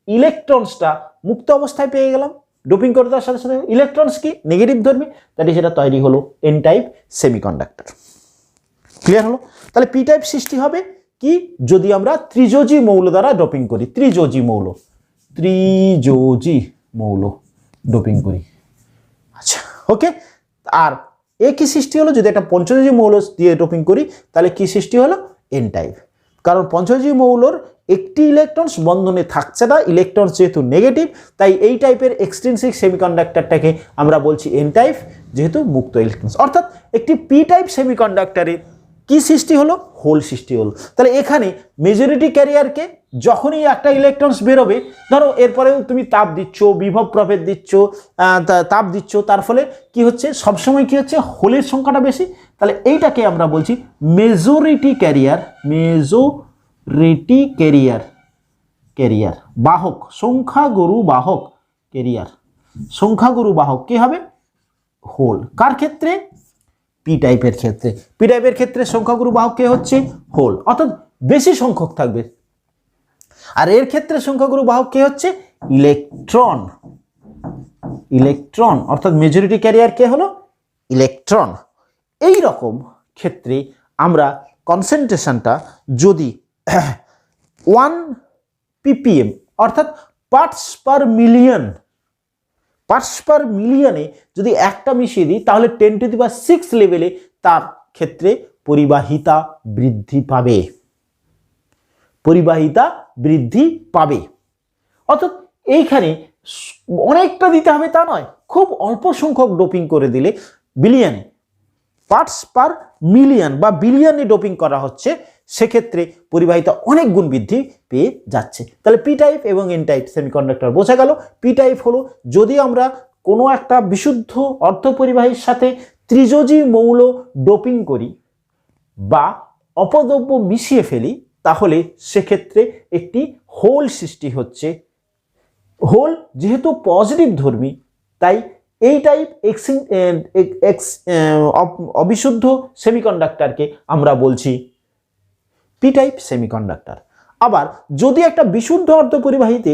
ইলেকট্রনসটা মুক্ত অবস্থায় পেয়ে গেলাম ডোপিং করে দেওয়ার সাথে সাথে। ইলেকট্রনস কি? নেগেটিভ ধর্মী, তাই সেটা তৈরি হলো এন টাইপ সেমিকন্ডাক্টর। ক্লিয়ার হলো? তাহলে পি টাইপ সৃষ্টি হবে কি? যদি আমরা ত্রিযোজী মৌল দ্বারা ডোপিং করি, ত্রিযোজী মৌল ডোপিং করি। আচ্ছা, ওকে। আর এ কি সৃষ্টি হলো? যদি একটা পঞ্চযোজী মৌল দিয়ে ডোপিং করি তাহলে কি সৃষ্টি হলো? N type. কারণ পঞ্চযোজী মৌলর একটি ইলেকট্রনস বন্ধনে থাকছে না, ইলেকট্রন যেহেতু নেগেটিভ, তাই এই টাইপের এক্সট্রিনসিক সেমিকন্ডাক্টরটাকে আমরা বলছি এন টাইপ, যেহেতু মুক্ত ইলেকট্রনস। অর্থাৎ একটি পি টাইপ সেমিকন্ডাক্টরে কি সৃষ্টি হলো? হোল সৃষ্টি হলো। তাহলে এখানে মেজরিটি ক্যারিয়ারকে যখনই একটা ইলেকট্রনস বেরোবে, ধরো এরপরেও তুমি তাপ দিচ্ছ, বিভব প্রভেদ দিচ্ছ, তাপ দিচ্ছ, তার ফলে কি হচ্ছে? সবসময় কি হচ্ছে? হোলের সংখ্যাটা বেশি। তাহলে এইটাকে আমরা বলছি মেজরিটি ক্যারিয়ার, বাহক, সংখ্যাগুরু বাহক কি হবে? হোল। কার ক্ষেত্রে? পি টাইপের ক্ষেত্রে সংখ্যাগুরু বাহক কে হচ্ছে? হোল, অর্থাৎ বেশি সংখ্যক থাকবে। আর এর ক্ষেত্রে সংখ্যাগুরু বাহক কে হচ্ছে? ইলেকট্রন, অর্থাৎ মেজরিটি ক্যারিয়ার কে হলো? ইলেকট্রন। এই রকম ক্ষেত্রে আমরা কনসেন্ট্রেশনটা যদি 1 ppm অর্থাৎ পার্টস পার মিলিয়নে যদি একটা মিশিয়ে দিই, তাহলে 10⁶ লেভেলে তার ক্ষেত্রে পরিবাহিতা বৃদ্ধি পাবে। অর্থাৎ এইখানে অনেকটা দিতে হবে তা নয়, খুব অল্প সংখ্যক ডোপিং করে দিলে, বিলিয়নে, পার্টস পার মিলিয়ন বা বিলিয়নে ডোপিং করা হচ্ছে, সেক্ষেত্রে পরিবাহিতা অনেক গুণ বৃদ্ধি পেয়ে যাচ্ছে। তাহলে পি টাইপ এবং এন টাইপ সেমিকন্ডাক্টর বোঝা গেল। পি টাইপ হলো যদি আমরা কোনো একটা বিশুদ্ধ অর্ধপরিবাহীর সাথে ত্রিযোজী মৌল ডোপিং করি বা অপদ্রব্য মিশিয়ে ফেলি, তাহলে সেক্ষেত্রে একটি হোল সৃষ্টি হচ্ছে। হোল যেহেতু পজিটিভ ধর্মী, তাই এই টাইপ অবিশুদ্ধ সেমিকন্ডাক্টরকে আমরা বলছি পি টাইপ সেমিকন্ডাক্টর। আবার যদি একটা বিশুদ্ধ অর্ধপরিবাহীতে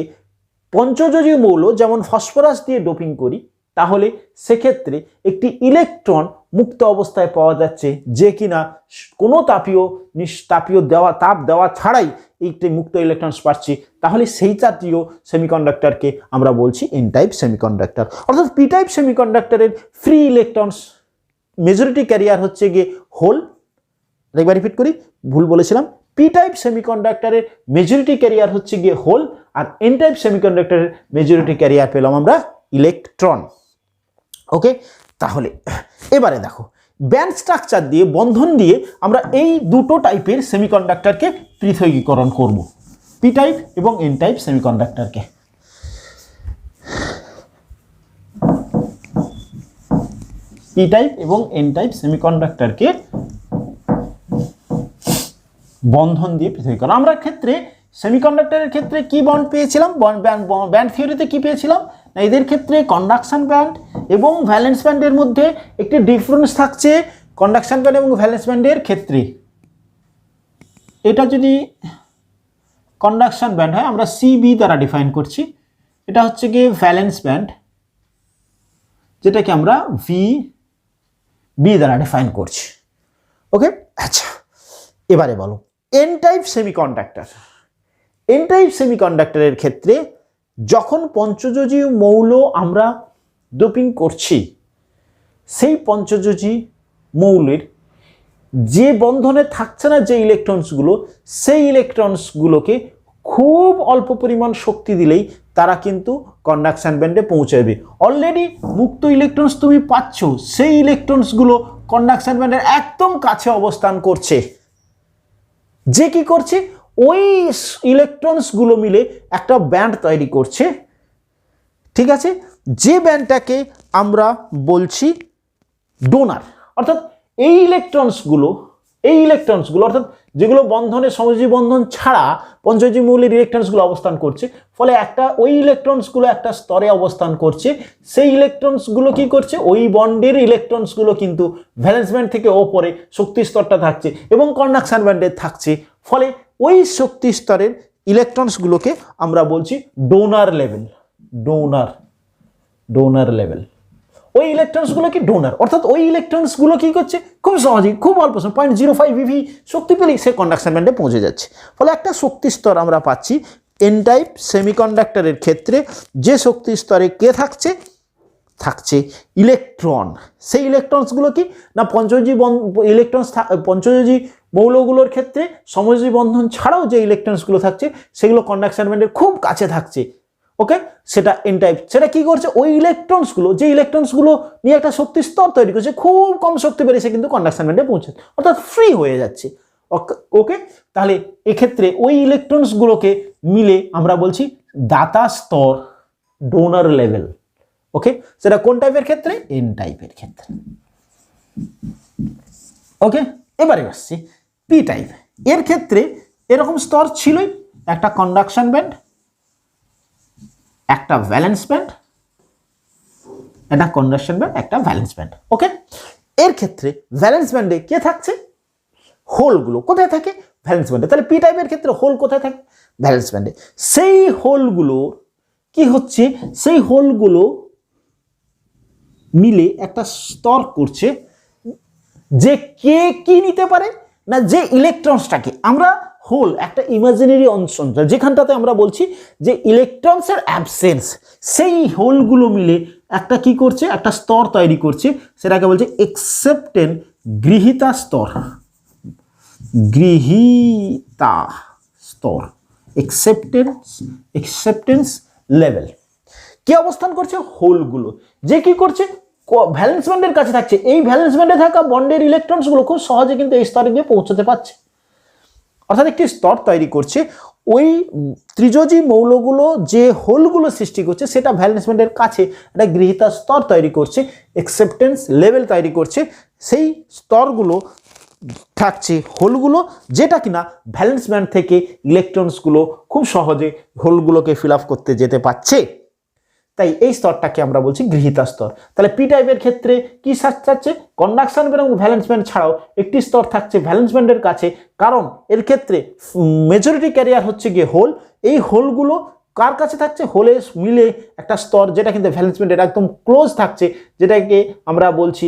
পঞ্চযোজী মৌল যেমন ফসফরাস দিয়ে ডোপিং করি, তাহলে সেক্ষেত্রে একটি ইলেকট্রন মুক্ত অবস্থায় পাওয়া যাচ্ছে, যে কিনা কোনো তাপ দেওয়া ছাড়াই একটি মুক্ত ইলেকট্রন পাচ্ছি, তাহলে সেই জাতীয় সেমিকন্ডাক্টরকে আমরা বলছি এন টাইপ সেমিকন্ডাক্টর। অর্থাৎ পি টাইপ সেমিকন্ডাক্টরের ফ্রি ইলেকট্রনস মেজরিটি ক্যারিয়ার হচ্ছে গিয়ে হোল। একবার রিপিট করি, ভুল বলেছিলাম। পি টাইপ সেমিকন্ডাক্টরের মেজরিটি ক্যারিয়ার হচ্ছে গিয়ে হোল, আর এন টাইপ সেমিকন্ডাক্টরের মেজরিটি ক্যারিয়ার পেলাম আমরা ইলেকট্রন। ওকে, তাহলে এবারে দেখো ব্যান্ড স্ট্রাকচার দিয়ে, বন্ধন দিয়ে আমরা এই দুটো টাইপের সেমিকন্ডাক্টরকে পৃথকীকরণ করব, পি টাইপ এবং এন টাইপ সেমিকন্ডাক্টরকে। পি টাইপ এবং এন টাইপ সেমিকন্ডাক্টরকে বন্ধন দিয়ে পৃথকীকরণ। আমরা ক্ষেত্রে সেমিকন্ডাক্টরের ক্ষেত্রে কি বন্ড পেয়েছিলাম? ব্যান্ড থিওরিতে কি পেয়েছিলাম? না এদের ক্ষেত্রে কন্ডাকশন ব্যান্ড এবং ভ্যালেন্স ব্যান্ডের মধ্যে একটি ডিফারেন্স থাকছে কন্ডাকশন ব্যান্ড এবং ভ্যালেন্স ব্যান্ডের ক্ষেত্রে। এটা যদি কন্ডাকশন ব্যান্ড হয় আমরা সিবি দ্বারা ডিফাইন করছি, এটা হচ্ছে গিয়ে ভ্যালেন্স ব্যান্ড যেটাকে আমরা বি দ্বারা ডিফাইন করছি। ওকে, আচ্ছা এবারে বলো N type semiconductor. N type সেমিকন্ডাক্টরের ক্ষেত্রে যখন পঞ্চযোজী মৌল আমরা ডোপিং করছি, সেই পঞ্চযোজী মৌলের যে বন্ধনে থাকছে না যে ইলেকট্রনসগুলো, সেই ইলেকট্রনসগুলোকে খুব অল্প পরিমাণ শক্তি দিলেই তারা কিন্তু কন্ডাকশন ব্যান্ডে পৌঁছে যাবে। অলরেডি মুক্ত ইলেকট্রনস তুমি পাচ্ছ, সেই ইলেকট্রনসগুলো কন্ডাকশন ব্যান্ডের একদম কাছে অবস্থান করছে, যে কি করছে ওই ইলেকট্রনসগুলো মিলে একটা ব্যান্ড তৈরি করছে। ঠিক আছে, যে ব্যান্ডটাকে আমরা বলছি ডোনার। অর্থাৎ এই ইলেকট্রনসগুলো অর্থাৎ যেগুলো বন্ধনে সমযোজী বন্ধন ছাড়া পঞ্চযোজী মৌলের ইলেকট্রনসগুলো অবস্থান করছে, ফলে ওই ইলেকট্রনসগুলো একটা স্তরে অবস্থান করছে। সেই ইলেকট্রনসগুলো কি করছে, ওই বন্ডের ইলেকট্রনসগুলো কিন্তু ভ্যালেন্স ব্যান্ড থেকে ওপরে শক্তি স্তরটা থাকছে এবং কন্ডাকশন ব্যান্ডে থাকছে, ফলে ওই শক্তি স্তরের ইলেকট্রনসগুলোকে আমরা বলছি ডোনার লেভেল। ডোনার লেভেল ওই ইলেকট্রনসগুলো কি ডোনার, অর্থাৎ ওই ইলেকট্রনসগুলো কি করছে খুব সহজেই খুব অল্প সময় 0.05 eV শক্তি পেলেই সে কন্ডাকশন ব্যান্ডে পৌঁছে যাচ্ছে। ফলে একটা শক্তি স্তর আমরা পাচ্ছি এন টাইপ সেমিকন্ডাক্টরের ক্ষেত্রে, যে শক্তি স্তরে কে থাকছে ইলেকট্রন। সেই ইলেকট্রনসগুলো কি না পঞ্চযোজী মৌলগুলোর ক্ষেত্রে সমযোজী বন্ধন ছাড়াও যে ইলেকট্রনসগুলো থাকছে সেগুলো কন্ডাকশন ব্যান্ডের খুব কাছে থাকছে। ওকে, সেটা এন টাইপ। সেটা কি করছে, ওই ইলেকট্রনসগুলো যে ইলেকট্রনসগুলো নিয়ে একটা শক্তি স্তর তৈরি করছে, খুব কম শক্তি পেলে সে কিন্তু কন্ডাকশন ব্যান্ডে পৌঁছে, অর্থাৎ ফ্রি হয়ে যাচ্ছে। ওকে, তাহলে এক্ষেত্রে ওই ইলেকট্রনসগুলোকে মিলে আমরা বলছি দাতা স্তর, ডোনার লেভেল। ওকে, সেটা কোন টাইপের ক্ষেত্রে, এন টাইপের ক্ষেত্রে। ওকে, এবারে আসছি পি টাইপ। এর ক্ষেত্রে এরকম স্তর ছিলই, একটা কন্ডাকশন ব্যান্ড, একটা ভ্যালেন্স ব্যান্ড, একটা কন্ডাকশন ব্যান্ড, একটা ভ্যালেন্স ব্যান্ড। ওকে, এর ক্ষেত্রে ভ্যালেন্স ব্যান্ডে কে থাকছে, হোলগুলো কোথায় থাকে, ভ্যালেন্স ব্যান্ডে। তাহলে পি টাইপের ক্ষেত্রে হোল কোথায় থাকে, ভ্যালেন্স ব্যান্ডে। সেই হোলগুলো কি হচ্ছে, সেই হোলগুলো মিলে একটা স্তর করছে, যে কে কি নিতে পারে না, যে ইলেকট্রনসটাকে আমরা হোল একটা ইমাজিনারি অঞ্চল যেখানটাতে আমরা বলছি যে ইলেকট্রনসের অ্যাবসেন্স, সেই হোলগুলো মিলে একটা কি করছে, একটা স্তর তৈরি করছে, সেটাকে বলছে একসেপ্টেন্স গৃহীতা স্তর। একসেপ্টেন্স লেভেল। কি অবস্থান করছে, হোলগুলো যে কি করছে ভ্যালেন্স ব্যান্ডের কাছে থাকছে, এই ভ্যালেন্স ব্যান্ডে থাকা বন্ডের ইলেকট্রনসগুলো খুব সহজে কিন্তু এই স্তরে গিয়ে পৌঁছতে পারছে, অর্থাৎ একটি স্তর তৈরি করছে। ওই ত্রিযোজী মৌলগুলো যে হোলগুলো সৃষ্টি করছে সেটা ভ্যালেন্স ব্যান্ডের কাছে একটা গৃহীতা স্তর তৈরি করছে, একসেপ্টেন্স লেভেল তৈরি করছে। সেই স্তরগুলো থাকছে হোলগুলো, যেটা কিনা ভ্যালেন্স ব্যান্ড থেকে ইলেকট্রনসগুলো খুব সহজে হোলগুলোকে ফিল আপ করতে যেতে পারছে। তাই এই স্তরটাকে আমরা বলছি গৃহীতা স্তর। তাহলে পি টাইপের ক্ষেত্রে কি থাকছে, কন্ডাকশন ব্যান্ড এবং ভ্যালেন্স ব্যান্ড ছাড়াও একটি স্তর থাকছে ভ্যালেন্স ব্যান্ডের কাছে, কারণ এর ক্ষেত্রে মেজরিটি ক্যারিয়ার হচ্ছে গিয়ে হোল। এই হোলগুলো কার কাছে থাকছে, হোলে মিলে একটা স্তর যেটা কিন্তু ভ্যালেন্স ব্যান্ডের একদম ক্লোজ থাকছে, যেটাকে আমরা বলছি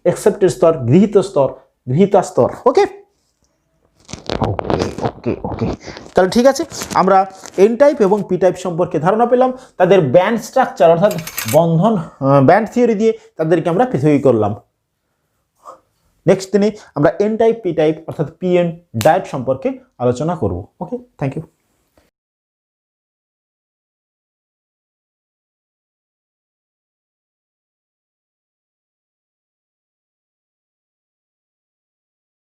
অ্যাকসেপ্টেড স্তর, গৃহীতা স্তর। ওকে ওকে ওকে ওকে তাহলে ঠিক আছে, আমরা এন টাইপ এবং পি টাইপ সম্পর্কে ধারণা পেলাম, তাদের ব্যান্ড স্ট্রাকচার অর্থাৎ বন্ধন ব্যান্ড থিওরি দিয়ে তাদেরকে আমরা পৃথক করলাম। নেক্সট দিনে আমরা এন টাইপ পি টাইপ অর্থাৎ পি এন ডায়েট সম্পর্কে আলোচনা করব। ওকে, থ্যাংক ইউ।